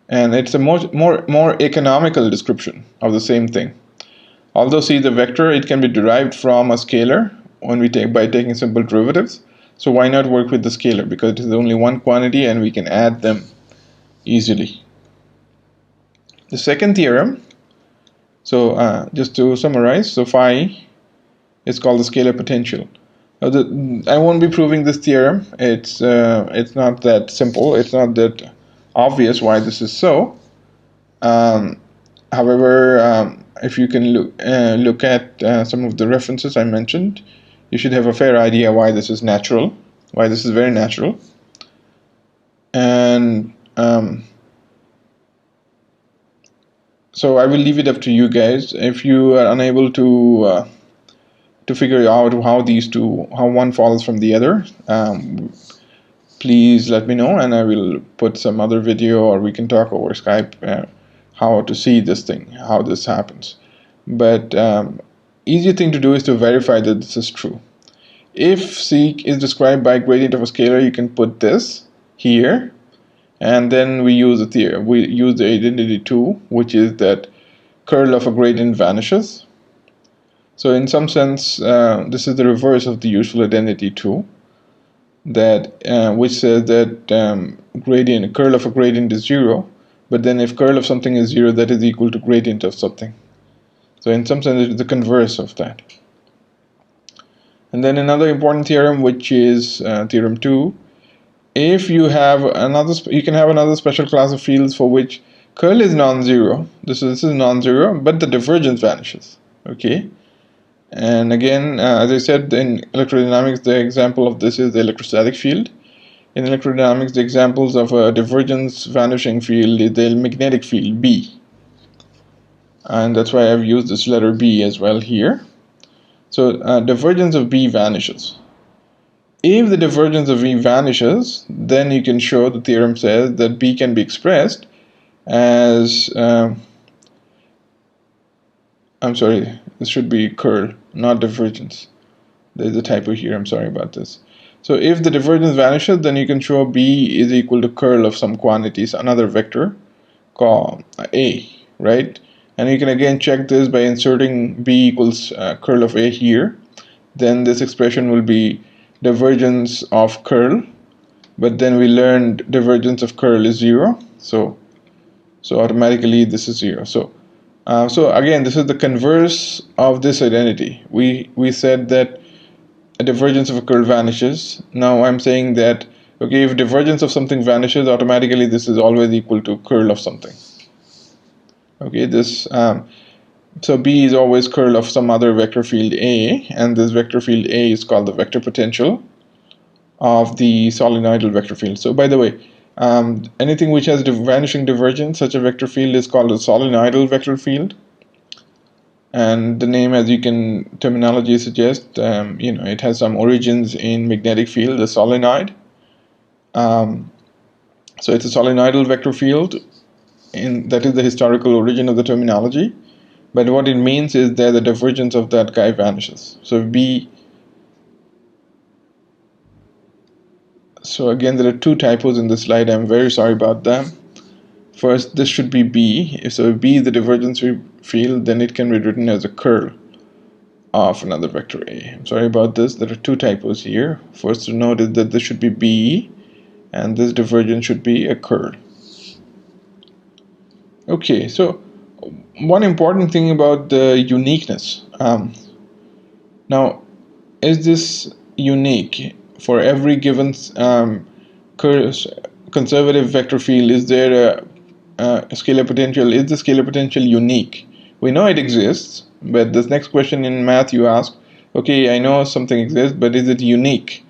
and it's a more economical description of the same thing. Although see the vector, it can be derived from a scalar by taking simple derivatives. So why not work with the scalar, because it is only one quantity and we can add them easily. The second theorem, so just to summarize, so phi is called the scalar potential. I won't be proving this theorem. It's not that simple. It's not that obvious why this is so. However, if you can look at some of the references I mentioned, you should have a fair idea why this is natural, why this is very natural. And so I will leave it up to you guys. If you are unable to figure out how one follows from the other, please let me know, and I will put some other video, or we can talk over Skype how to see this thing, how this happens. But easy thing to do is to verify that this is true. If C is described by gradient of a scalar, you can put this here, and then we use the theorem. We use the identity 2, which is that curl of a gradient vanishes. So in some sense, this is the reverse of the useful identity 2, that which says that curl of a gradient is 0, but then if curl of something is 0, that is equal to gradient of something. So in some sense, it is the converse of that. And then another important theorem, which is theorem 2. If you have you can have another special class of fields for which curl is non-zero. This is non-zero, but the divergence vanishes. Okay. And again, as I said, in electrodynamics, the example of this is the electrostatic field. In electrodynamics, the examples of a divergence vanishing field is the magnetic field B. And that's why I've used this letter B as well here. So divergence of B vanishes. If the divergence of V vanishes, then you can show, the theorem says, that B can be expressed as, I'm sorry, this should be curl, not divergence. There's a typo here, I'm sorry about this. So if the divergence vanishes, then you can show B is equal to curl of some quantities, another vector called A, right? And you can again check this by inserting B equals curl of A here. Then this expression will be divergence of curl, but then we learned divergence of curl is 0, so automatically this is 0. So again, this is the converse of this identity. We said that a divergence of a curl vanishes. Now I'm saying that, okay, if divergence of something vanishes, automatically this is always equal to curl of something. Okay, this so B is always curl of some other vector field A, and this vector field A is called the vector potential of the solenoidal vector field. So by the way, anything which has vanishing divergence, such a vector field is called a solenoidal vector field. And the name, as you can, terminology suggests, it has some origins in magnetic field, the solenoid. So it's a solenoidal vector field, and that is the historical origin of the terminology. But what it means is that the divergence of that guy vanishes. So so again, there are two typos in this slide. I'm very sorry about them. First, this should be B. So if B is the divergence-free field, then it can be written as a curl of another vector A. I'm sorry about this. There are two typos here. First to note is that this should be B, and this divergence should be a curl. Okay, so one important thing about the uniqueness. Now, is this unique for every given conservative vector field? Is there a scalar potential? Is the scalar potential unique? We know it exists, but this next question in math you ask, okay, I know something exists, but is it unique?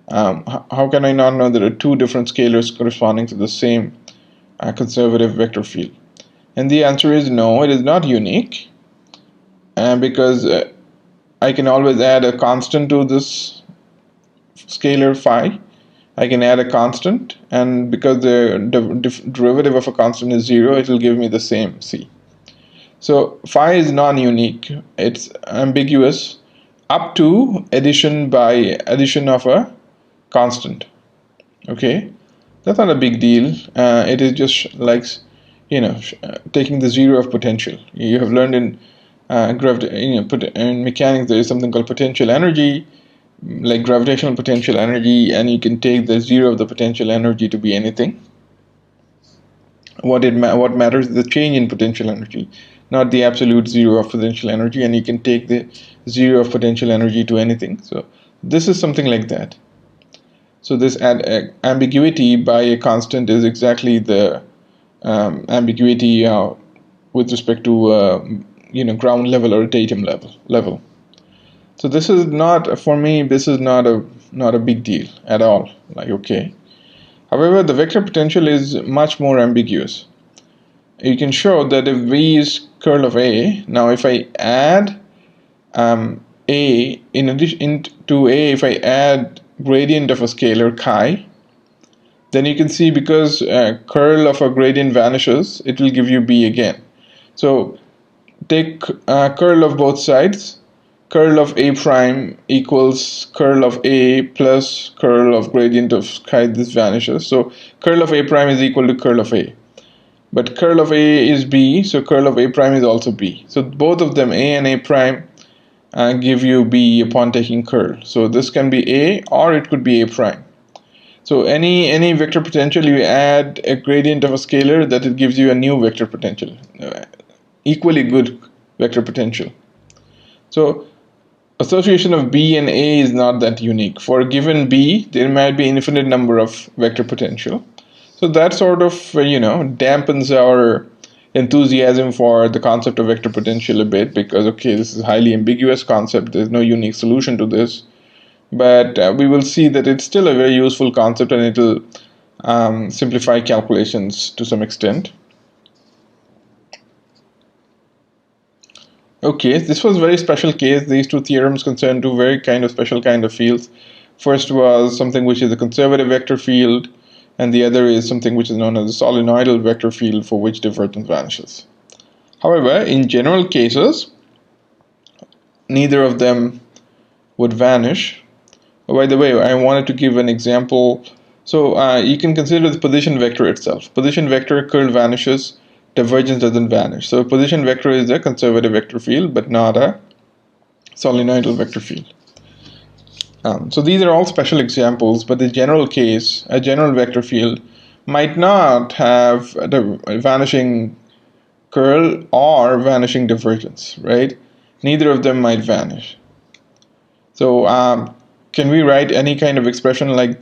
How can I not know there are two different scalars corresponding to the same conservative vector field? And the answer is no, it is not unique, because I can always add a constant to this scalar phi. I can add a constant, and because the derivative of a constant is 0, it will give me the same C. So phi is non-unique. It's ambiguous up to addition by addition of a constant. Okay, that's not a big deal. It is just like, taking the zero of potential. You have learned in in mechanics there is something called potential energy, like gravitational potential energy, and you can take the zero of the potential energy to be anything. What matters is the change in potential energy, not the absolute zero of potential energy, and you can take the zero of potential energy to anything. So this is something like that. So this ambiguity by a constant is exactly the ambiguity with respect to ground level or datum level. So this is not, for me, this is not a big deal at all. Like, okay. However, the vector potential is much more ambiguous. You can show that if V is curl of A, now if I add A, in addition to A, if I add gradient of a scalar chi, then you can see because curl of a gradient vanishes, it will give you B again. So take curl of both sides. Curl of A prime equals curl of A plus curl of gradient of chi. This vanishes. So curl of A prime is equal to curl of A. But curl of A is B, so curl of A prime is also B. So both of them, A and A prime, give you B upon taking curl. So this can be A or it could be A prime. So any vector potential, you add a gradient of a scalar, that it gives you a new vector potential, equally good vector potential. So association of B and A is not that unique. For a given B, there might be infinite number of vector potential. So that sort of dampens our enthusiasm for the concept of vector potential a bit, because okay, this is a highly ambiguous concept. There's no unique solution to this. But we will see that it's still a very useful concept, and it will simplify calculations to some extent. Okay, this was a very special case. These two theorems concern two very special kind of fields. First was something which is a conservative vector field, and the other is something which is known as a solenoidal vector field for which divergence vanishes. However, in general cases, neither of them would vanish. Oh, by the way, I wanted to give an example. So you can consider the position vector itself. Position vector, curl vanishes, divergence doesn't vanish. So position vector is a conservative vector field, but not a solenoidal vector field. So these are all special examples, but the general case, a general vector field might not have the vanishing curl or vanishing divergence, right? Neither of them might vanish. So can we write any kind of expression like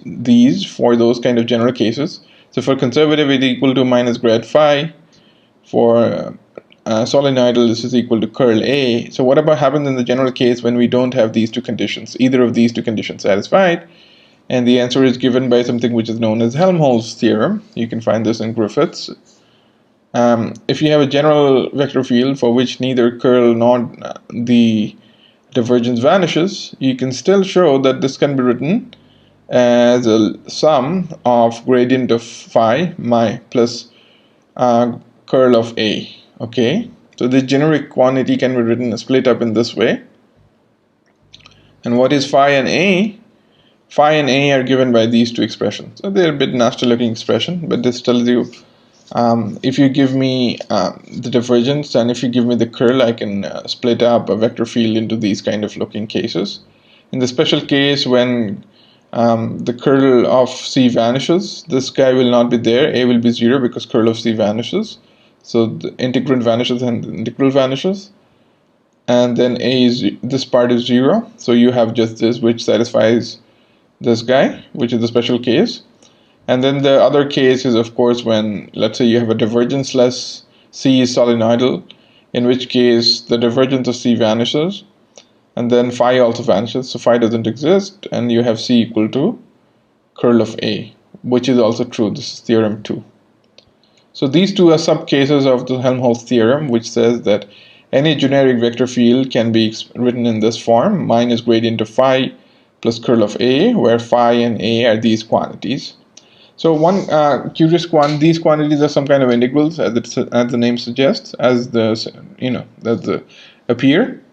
these for those kind of general cases? So for conservative, it is equal to minus grad phi. For solenoidal, this is equal to curl A. So what about happens in the general case when we don't have these two conditions, either of these two conditions satisfied? And the answer is given by something which is known as Helmholtz theorem. You can find this in Griffiths. If you have a general vector field for which neither curl nor the divergence vanishes, you can still show that this can be written as a sum of gradient of phi plus curl of A. Okay, so the generic quantity can be written split up in this way. And what is phi and A? Phi and A are given by these two expressions. So they're a bit nasty looking expression, but this tells you If you give me the divergence and if you give me the curl, I can split up a vector field into these kind of looking cases. In the special case when the curl of C vanishes, this guy will not be there. A will be 0 because curl of C vanishes. So the integrand vanishes and the integral vanishes. And then A is, this part is 0. So you have just this which satisfies this guy, which is the special case. And then the other case is, of course, when, let's say, you have a divergence-less C is solenoidal, in which case the divergence of C vanishes, and then phi also vanishes, so phi doesn't exist, and you have C equal to curl of A, which is also true. This is theorem 2. So these two are sub-cases of the Helmholtz theorem, which says that any generic vector field can be written in this form, minus gradient of phi plus curl of A, where phi and A are these quantities. So one curious these quantities are some kind of integrals, as the name suggests, as the appear.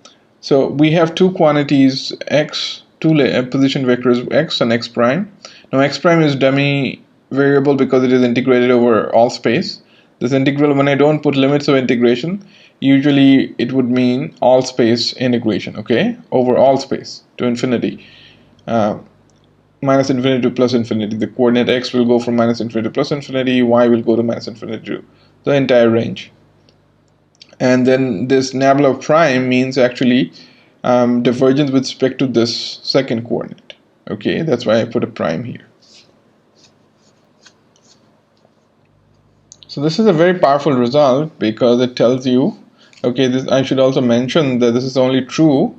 So we have two quantities x, two position vectors x and x prime. Now x prime is dummy variable because it is integrated over all space. This integral, when I don't put limits of integration, usually it would mean all space integration, okay, over all space to infinity. Minus infinity to plus infinity. The coordinate x will go from minus infinity to plus infinity, y will go to minus infinity to the entire range. And then this nabla prime means actually divergence with respect to this second coordinate. Okay, that's why I put a prime here. So this is a very powerful result because it tells you, okay, this, I should also mention that this is only true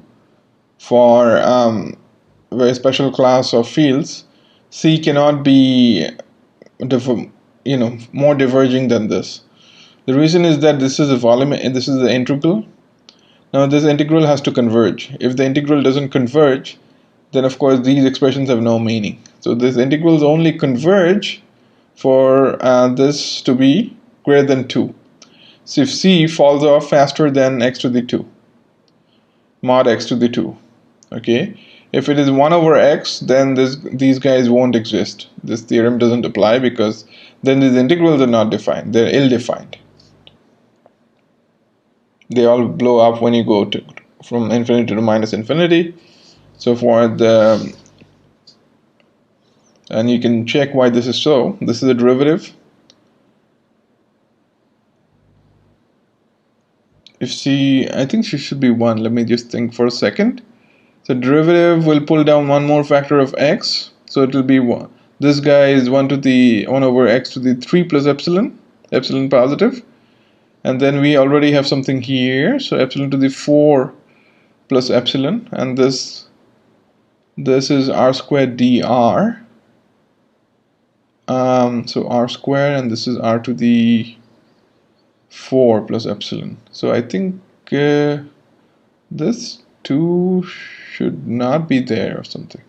for a very special class of fields. C cannot be more diverging than this. The reason is that this is a volume, this is the integral. Now this integral has to converge. If the integral doesn't converge, then of course these expressions have no meaning. So these integrals only converge for this to be greater than 2. So if C falls off faster than x to the 2, mod x to the 2, okay? If it is 1 over x, then these guys won't exist. This theorem doesn't apply because then these integrals are not defined. They're ill-defined. They all blow up when you go from infinity to minus infinity. So for the, and you can check why this is so. This is a derivative. If C, I think she should be 1. Let me just think for a second. So derivative will pull down one more factor of x. So it will be 1. This guy is 1 over x to the 3 plus epsilon positive. And then we already have something here. So epsilon to the 4 plus epsilon. And this is r squared dr. So r squared, and this is r to the 4 plus epsilon. So I think this 2 should not be there or something.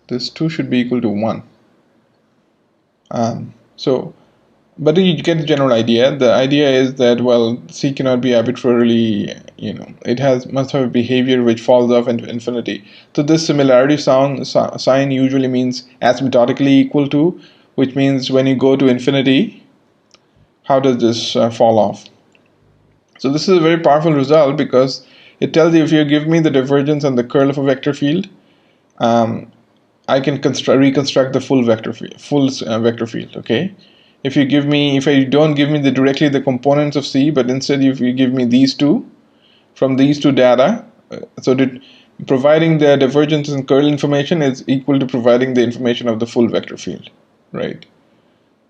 This 2 should be equal to 1. But you get the general idea. The idea is that, well, C cannot be arbitrarily, it must have a behavior which falls off into infinity. So this similarity sign usually means asymptotically equal to, which means when you go to infinity, how does this fall off? So this is a very powerful result because it tells you if you give me the divergence and the curl of a vector field, I can reconstruct the full vector field, okay? If you don't give me directly the components of C, but instead if you give me these two, from these two data, providing the divergence and curl information is equal to providing the information of the full vector field, right?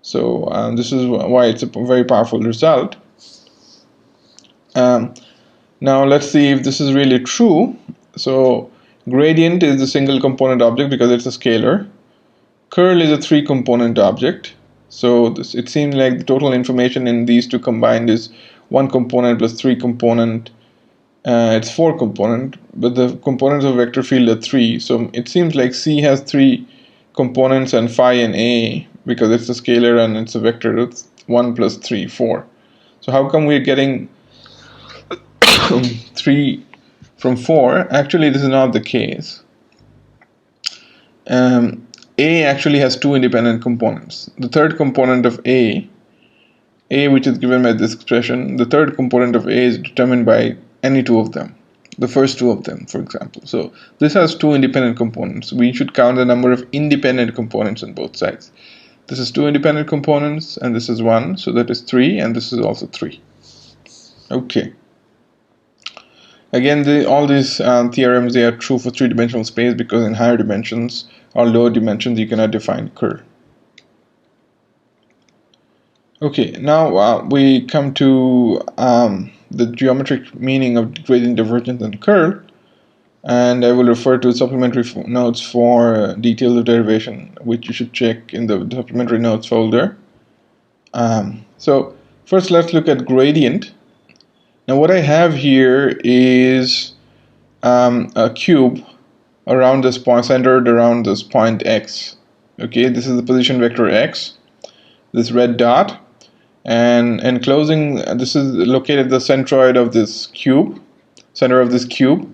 So this is why it's a very powerful result. Now let's see if this is really true. So gradient is a single component object because it's a scalar. Curl is a 3-component object. So it seems like the total information in these two combined is 1 component plus 3 component. It's 4 component, but the components of vector field are 3. So it seems like C has 3 components and phi and A, because it's a scalar and it's a vector. It's 1 plus 3, 4. So how come we're getting 3 from 4? Actually, this is not the case. A actually has two independent components. The third component of A which is given by this expression, the third component of A is determined by any two of them, the first two of them, for example. So this has two independent components. We should count the number of independent components on both sides. This is two independent components, and this is one, so that is 3, and this is also 3. Okay. Again, all these theorems, they are true for three-dimensional space, because in higher dimensions or lower dimensions you cannot define curl. Okay, now we come to the geometric meaning of gradient divergence and curl, and I will refer to supplementary notes for details of derivation, which you should check in the supplementary notes folder. So first let's look at gradient. Now what I have here is a cube around this point, centered around this point x. Okay, this is the position vector x, this red dot. And enclosing, this is located the centroid of this cube, center of this cube.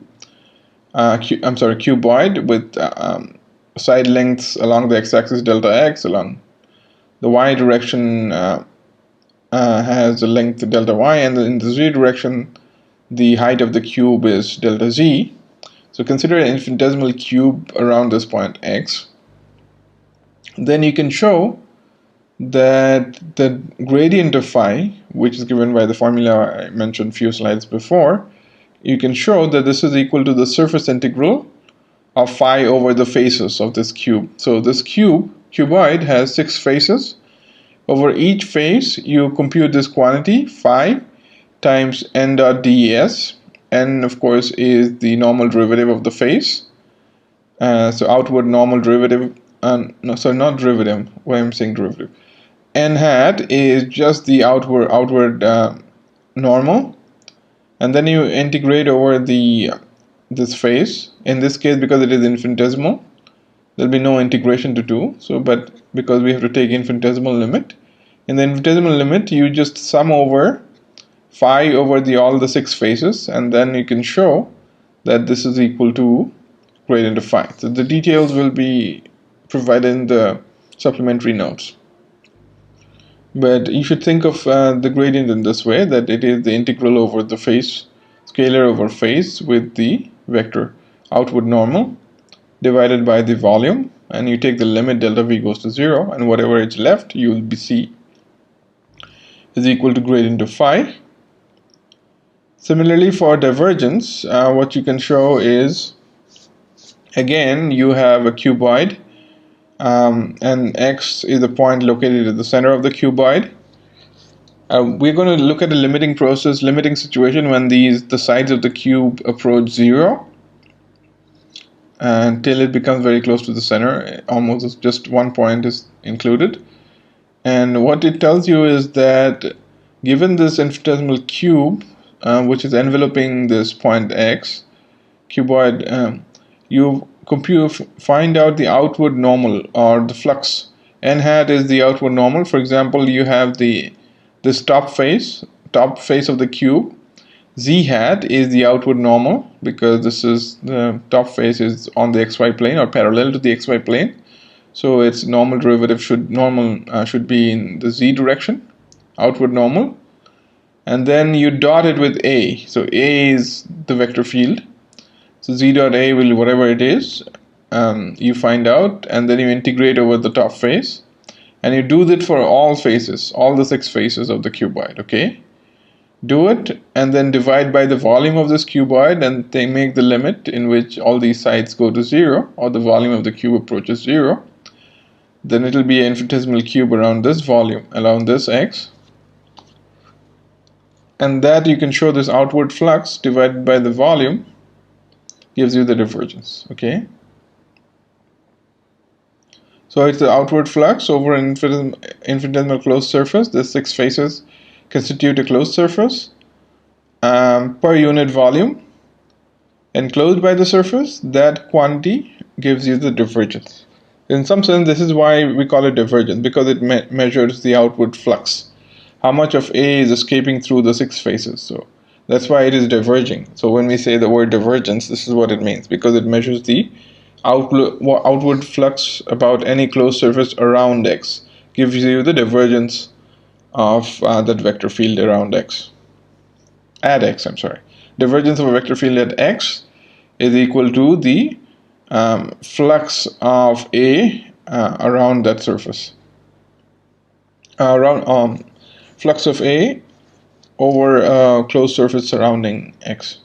Cuboid with side lengths along the x-axis delta x, along the y direction has a length delta y, and in the z direction the height of the cube is delta z. So consider an infinitesimal cube around this point x. Then you can show that the gradient of phi, which is given by the formula I mentioned a few slides before, you can show that this is equal to the surface integral of phi over the faces of this cube. So this cuboid has 6 faces. Over each face you compute this quantity phi times n dot ds. N, of course, is the normal derivative of the face. So outward normal derivative, no, sorry, not derivative. Why am I saying derivative? N hat is just the outward normal, and then you integrate over this face. In this case, because it is infinitesimal, there'll be no integration to do. So, but because we have to take infinitesimal limit, in the infinitesimal limit, you just sum over phi over all the 6 faces, and then you can show that this is equal to gradient of phi. So the details will be provided in the supplementary notes. But you should think of the gradient in this way, that it is the integral over the face, scalar over face, with the vector outward normal divided by the volume, and you take the limit delta v goes to 0, and whatever is left you will see is equal to gradient of phi. Similarly, for divergence, what you can show is, again, you have a cuboid, and x is the point located at the center of the cuboid. We're going to look at the limiting situation when the sides of the cube approach 0 until it becomes very close to the center. Almost just one point is included. And what it tells you is that given this infinitesimal cube, which is enveloping this point x, cuboid, you find out the outward normal, or the flux. N hat is the outward normal. For example, you have this top face of the cube. Z hat is the outward normal, because this is the top face is on the xy plane or parallel to the xy plane. So its normal derivative should be in the z direction, outward normal. And then you dot it with A. So A is the vector field. So z dot A will, whatever it is, you find out, and then you integrate over the top face, and you do that for all faces, all the 6 faces of the cuboid. Okay, do it and then divide by the volume of this cuboid, and they make the limit in which all these sides go to 0, or the volume of the cube approaches 0. Then it will be an infinitesimal cube around this volume, around this x, and that you can show this outward flux divided by the volume gives you the divergence. Okay, so it's the outward flux over an infinitesimal closed surface. The 6 faces constitute a closed surface per unit volume enclosed by the surface. That quantity gives you the divergence. In some sense, this is why we call it divergence, because it measures the outward flux, how much of A is escaping through the 6 faces. So that's why it is diverging. So when we say the word divergence, this is what it means, because it measures the outward flux about any closed surface around X gives you the divergence of that vector field around X. At X, I'm sorry. Divergence of a vector field at X is equal to the flux of A around that surface. Flux of A over a closed surface surrounding X.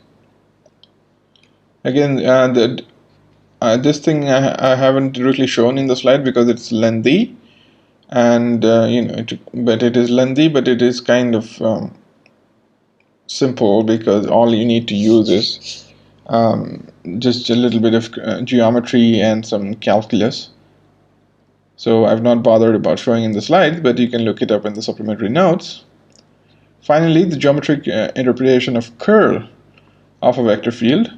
Again, this thing I haven't directly shown in the slide because it's lengthy, and but it is lengthy, but it is kind of simple because all you need to use is just a little bit of geometry and some calculus. So I've not bothered about showing in the slides, but you can look it up in the supplementary notes. Finally, the geometric interpretation of curl of a vector field.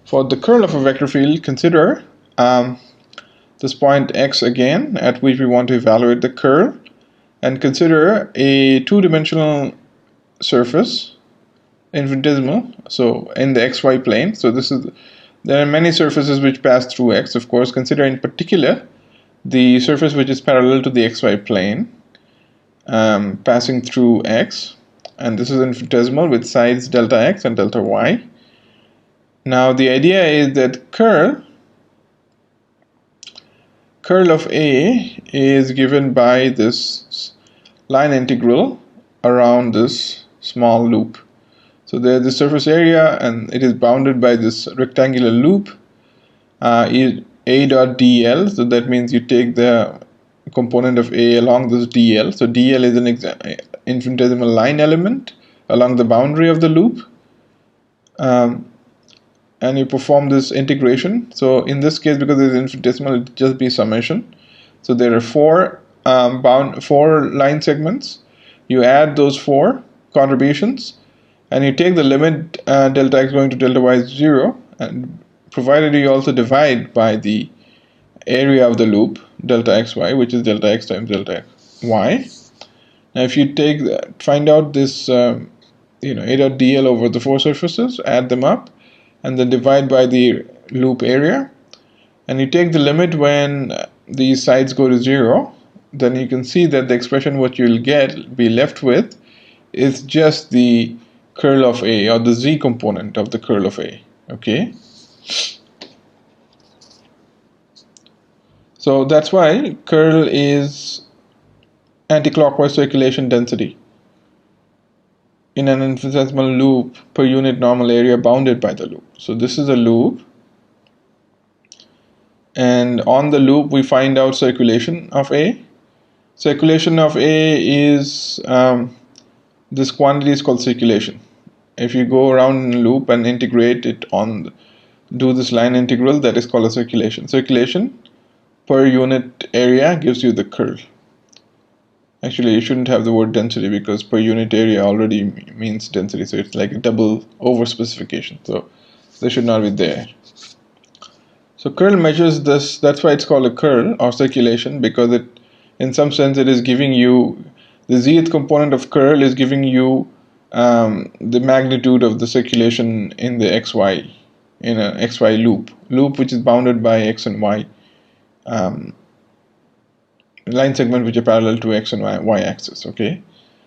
For the curl of a vector field, consider this point X again, at which we want to evaluate the curl, and consider a two-dimensional surface, infinitesimal, so in the xy plane. So there are many surfaces which pass through X, of course. Consider in particular the surface which is parallel to the xy plane, passing through X, and this is infinitesimal with sides delta X and delta Y. Now the idea is that curl of A is given by this line integral around this small loop. So there's the surface area, and it is bounded by this rectangular loop, A dot dl. So that means you take the component of A along this dl. So dl is an infinitesimal line element along the boundary of the loop. And you perform this integration. So in this case, because it's infinitesimal, it will just be summation. So there are four line segments. You add those four contributions, and you take the limit delta x going to delta y is 0, and provided you also divide by the area of the loop, delta xy, which is delta x times delta y. Now if you find out this A dot dl over the four surfaces, add them up, and then divide by the loop area, and you take the limit when these sides go to 0, then you can see that the expression what you'll be left with is just the curl of A, or the z component of the curl of A. Okay, so that's why curl is anticlockwise circulation density in an infinitesimal loop per unit normal area bounded by the loop. So this is a loop, and on the loop we find out circulation of A. Circulation of A is this quantity is called circulation. If you go around in a loop and integrate it do this line integral, that is called a circulation. Circulation per unit area gives you the curl. Actually, you shouldn't have the word density because per unit area already means density, so it's like a double over specification. So this should not be there. So curl measures this. That's why it's called a curl or circulation, because it, in some sense, it is giving you the zth component of curl is giving you the magnitude of the circulation in the xy, in an xy loop which is bounded by x and y. Line segment which are parallel to x and y axis. Okay,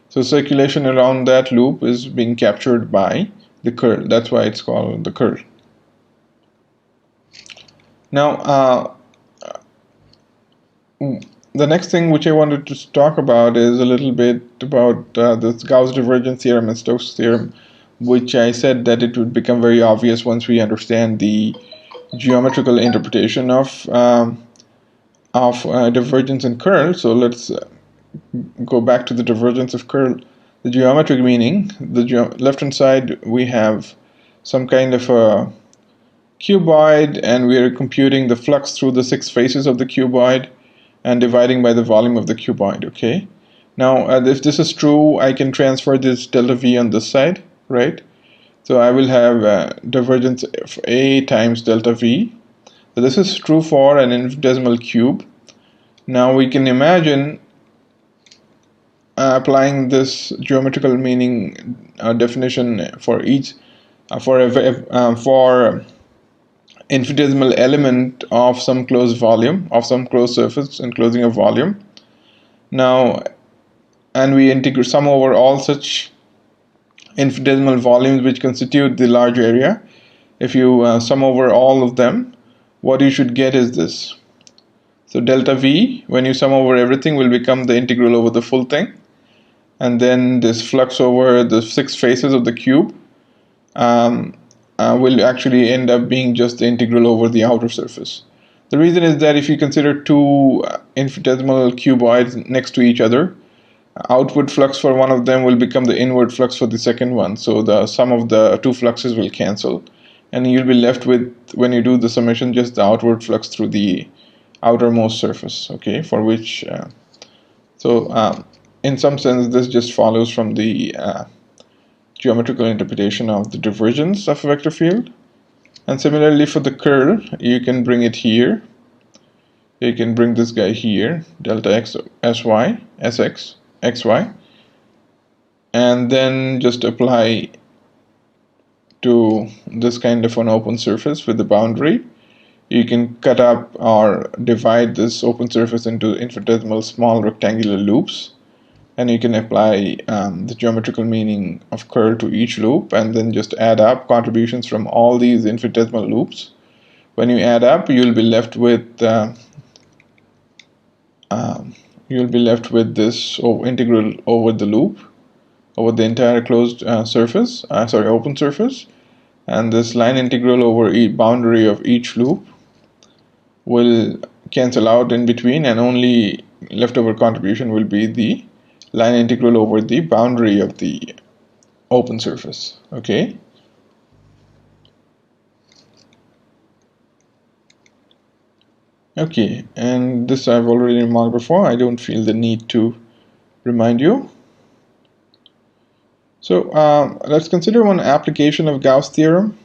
so circulation around that loop is being captured by the curl. That's why it's called the curl. Now the next thing which I wanted to talk about is a little bit about this Gauss divergence theorem and Stokes theorem, which I said that it would become very obvious once we understand the geometrical interpretation of divergence and curl. So let's go back to the divergence of curl. The geometric meaning, the left hand side we have some kind of a cuboid, and we are computing the flux through the 6 faces of the cuboid and dividing by the volume of the cuboid. Okay, now if this is true, I can transfer this delta V on this side, right? So I will have divergence of A times delta V. So this is true for an infinitesimal cube. Now we can imagine applying this geometrical meaning definition for each for infinitesimal element of some closed volume, of some closed surface enclosing a volume. Now, and we integrate sum over all such infinitesimal volumes which constitute the large area. If you sum over all of them, what you should get is this. So delta V, when you sum over everything, will become the integral over the full thing. And then this flux over the 6 faces of the cube will actually end up being just the integral over the outer surface. The reason is that if you consider two infinitesimal cuboids next to each other, outward flux for one of them will become the inward flux for the second one. So the sum of the two fluxes will cancel. And you'll be left with, when you do the summation, just the outward flux through the outermost surface, okay, for which, in some sense, this just follows from the geometrical interpretation of the divergence of a vector field. And similarly for the curl, you can bring it here. You can bring this guy here, delta x, sy, sx, xy, and then just apply to this kind of an open surface with the boundary. You can cut up or divide this open surface into infinitesimal small rectangular loops, and you can apply the geometrical meaning of curl to each loop, and then just add up contributions from all these infinitesimal loops. When you add up, you'll be left with this integral over the loop, over the entire closed open surface, and this line integral over each boundary of each loop will cancel out in between, and only leftover contribution will be the line integral over the boundary of the open surface. Okay. Okay, and this I've already remarked before. I don't feel the need to remind you. So let's consider one application of Gauss theorem,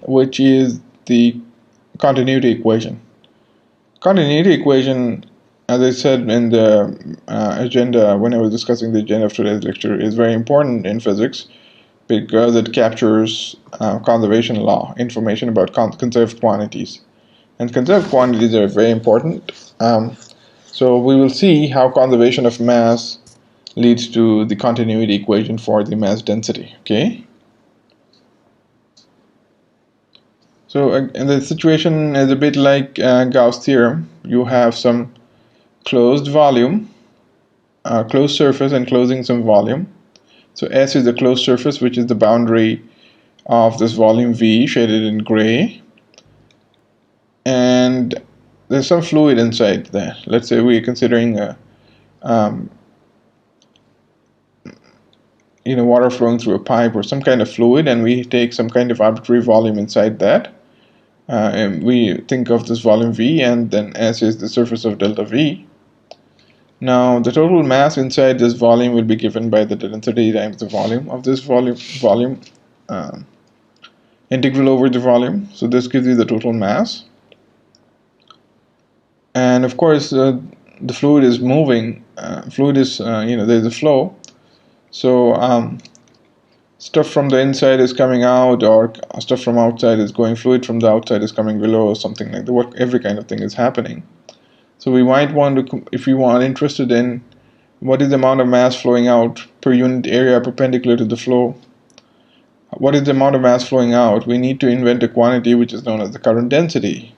which is the continuity equation. Continuity equation, as I said in the agenda, when I was discussing the agenda of today's lecture, is very important in physics because it captures conservation law, information about conserved quantities. And conserved quantities are very important. So we will see how conservation of mass leads to the continuity equation for the mass density. Okay. So and the situation is a bit like Gauss theorem. You have some closed volume, closed surface enclosing some volume. So S is the closed surface, which is the boundary of this volume V, shaded in gray. And there's some fluid inside there. Let's say we're considering water flowing through a pipe or some kind of fluid, and we take some kind of arbitrary volume inside that. And we think of this volume V, and then S is the surface of delta V. Now the total mass inside this volume will be given by the density times the volume of this volume integral over the volume. So this gives you the total mass. And of course the fluid is moving. There's a flow. So stuff from the inside is coming out, or stuff from outside is going, fluid from the outside is coming below, or something like that. Every kind of thing is happening. So we might want to, if you are interested in what is the amount of mass flowing out per unit area perpendicular to the flow, what is the amount of mass flowing out, we need to invent a quantity which is known as the current density.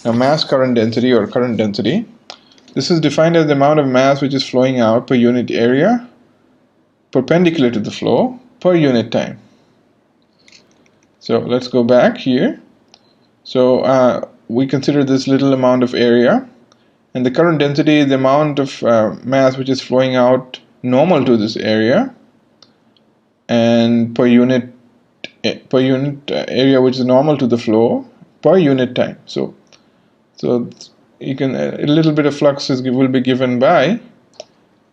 Now mass current density, or current density, this is defined as the amount of mass which is flowing out per unit area perpendicular to the flow per unit time. So let's go back here. So we consider this little amount of area, and the current density is the amount of mass which is flowing out normal to this area, and per unit area which is normal to the flow per unit time. So you can a little bit of flux will be given by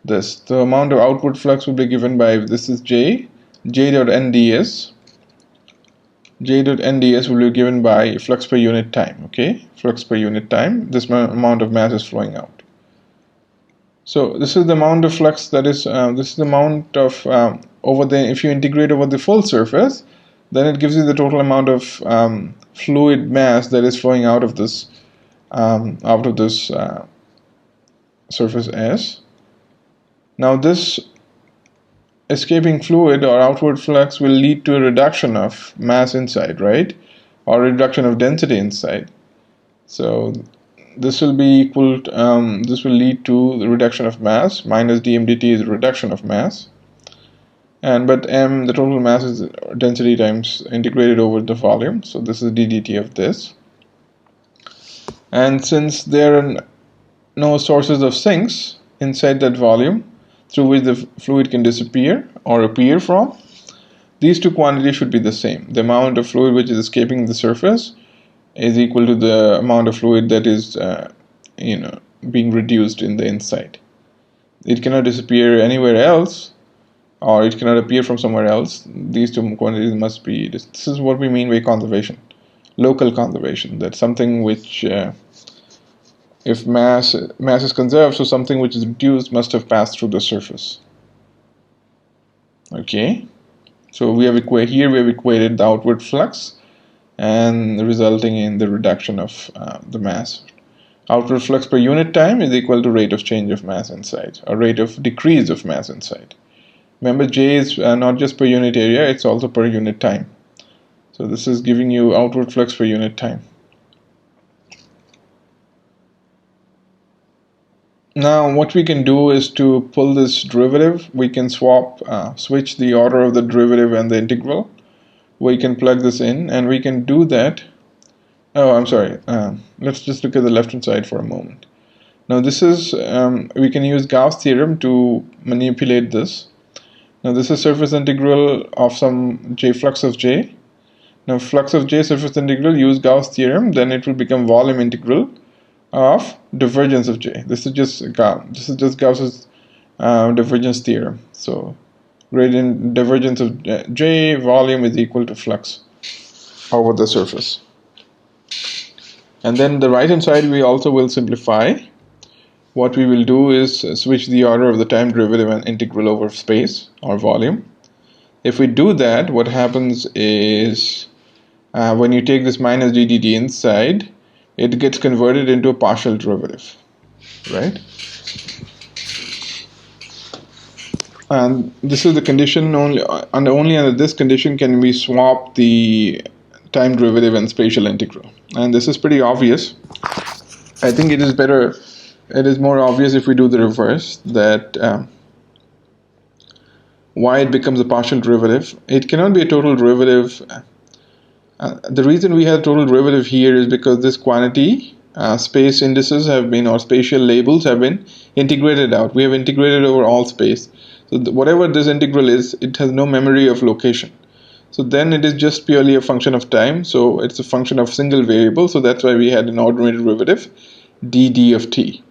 this. The amount of outward flux will be given by, this is J dot nds. J dot nds will be given by flux per unit time. Okay, flux per unit time. This amount of mass is flowing out. So this is the amount of flux that is. This is the amount of if you integrate over the full surface, then it gives you the total amount of fluid mass that is flowing out of this surface S. Now this escaping fluid or outward flux will lead to a reduction of mass inside, right? Or a reduction of density inside. So this will be equal to, this will lead to the reduction of mass. Minus dm dt is a reduction of mass. But m, the total mass, is density times integrated over the volume. So this is d dt of this. And since there are no sources of sinks inside that volume through which the fluid can disappear or appear from, these two quantities should be the same. The amount of fluid which is escaping the surface is equal to the amount of fluid that is being reduced in the inside. It cannot disappear anywhere else, or it cannot appear from somewhere else. These two quantities must be, this is what we mean by conservation, local conservation. That's something which, if mass is conserved, so something which is reduced must have passed through the surface. Okay, so we have equated the outward flux and resulting in the reduction of the mass. Outward flux per unit time is equal to rate of change of mass inside, or rate of decrease of mass inside. Remember, J is not just per unit area, it's also per unit time. So this is giving you outward flux per unit time. Now what we can do is to pull this derivative. We can switch the order of the derivative and the integral. We can plug this in and we can do that. Oh, I'm sorry. Let's just look at the left hand side for a moment. Now this is, we can use Gauss theorem to manipulate this. Now this is surface integral of some J, flux of J. Now flux of J, surface integral, use Gauss theorem, then it will become volume integral of divergence of J. This is just Gauss's divergence theorem. So gradient divergence of J volume is equal to flux over the surface. And then the right hand side we also will simplify. What we will do is switch the order of the time derivative and integral over space or volume. If we do that, what happens is when you take this minus d dt inside, it gets converted into a partial derivative, right? And this is the condition, only under this condition can we swap the time derivative and spatial integral. And this is pretty obvious. I think it is better. It is more obvious if we do the reverse, that why it becomes a partial derivative. It cannot be a total derivative. The reason we have total derivative here is because this quantity, space indices have been, or spatial labels have been integrated out. We have integrated over all space. So whatever this integral is, it has no memory of location. So then it is just purely a function of time. So it's a function of single variable. So that's why we had an ordinary derivative, dd of t.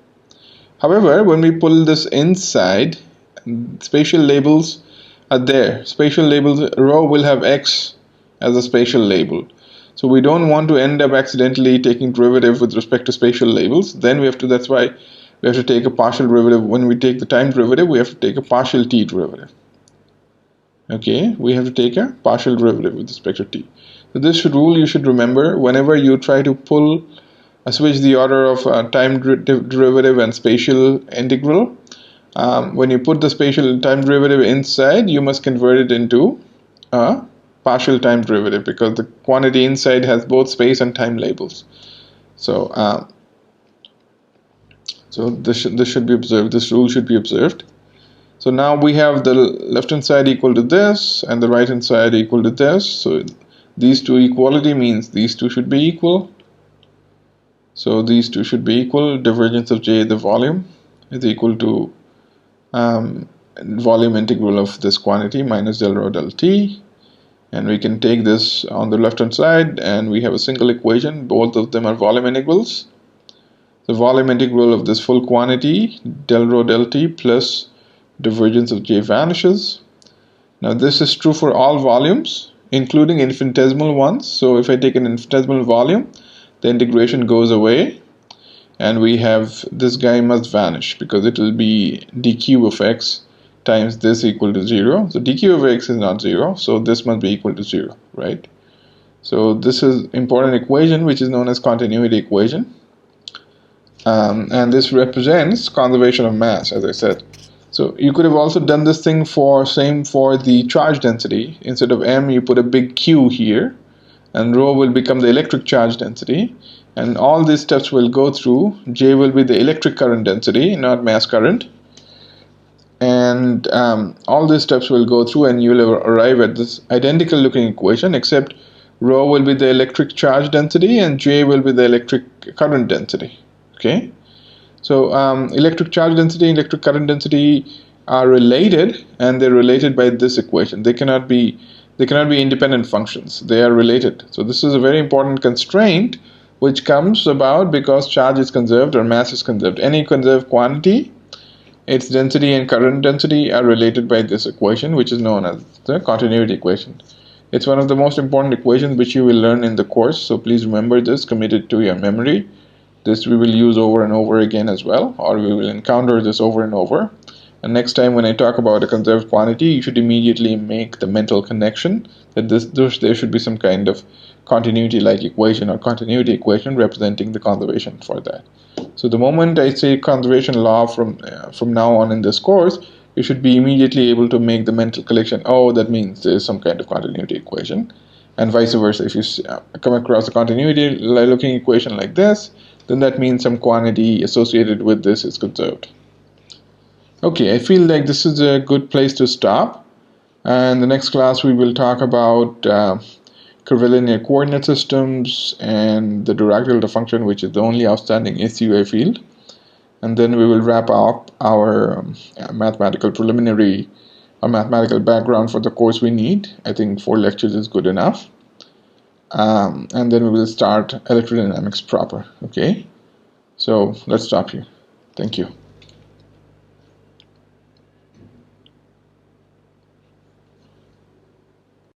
However, when we pull this inside, spatial labels are there. Spatial labels, rho will have x as a spatial label. So we don't want to end up accidentally taking derivative with respect to spatial labels. Then we have to, that's why we have to take a partial derivative. When we take the time derivative, we have to take a partial t derivative. Okay, we have to take a partial derivative with respect to t. So this rule you should remember whenever you try to switch the order of time derivative and spatial integral. When you put the spatial time derivative inside, you must convert it into a partial time derivative because the quantity inside has both space and time labels. So this should be observed. This rule should be observed. So now we have the left hand side equal to this and the right hand side equal to this. So these two equality means these two should be equal. So these two should be equal. Divergence of J, the volume, is equal to volume integral of this quantity minus del rho del t. And we can take this on the left hand side and we have a single equation. Both of them are volume integrals. The volume integral of this full quantity, del rho del t plus divergence of J vanishes. Now this is true for all volumes, including infinitesimal ones. So if I take an infinitesimal volume, the integration goes away and we have this guy must vanish because it will be d cube of x times this equal to 0. So dq over x is not 0, so this must be equal to 0, right? So this is important equation which is known as continuity equation. And this represents conservation of mass, as I said. So you could have also done this thing for the charge density. Instead of m, you put a big Q here, and rho will become the electric charge density. And all these steps will go through. J will be the electric current density, not mass current. And all these steps will go through, and you will arrive at this identical looking equation, except rho will be the electric charge density and J will be the electric current density. Okay, so electric charge density and electric current density are related, and they're related by this equation. They cannot be independent functions. They are related. So this is a very important constraint which comes about because charge is conserved or mass is conserved. Any conserved quantity, its density and current density are related by this equation, which is known as the continuity equation. It's one of the most important equations which you will learn in the course, so please remember this, commit it to your memory. This we will use over and over again as well, or we will encounter this over and over. And next time when I talk about a conserved quantity, you should immediately make the mental connection that there should be some kind of continuity-like equation or continuity equation representing the conservation for that. So the moment I say conservation law from now on in this course, you should be immediately able to make the mental connection. Oh, that means there is some kind of continuity equation. And vice versa. If you come across a continuity looking equation like this, then that means some quantity associated with this is conserved. Okay, I feel like this is a good place to stop. And the next class we will talk about curvilinear coordinate systems and the Dirac delta function, which is the only outstanding issue I feel. And then we will wrap up our mathematical preliminary or mathematical background for the course we need. I think 4 lectures is good enough. And then we will start electrodynamics proper. Okay, so let's stop here. Thank you.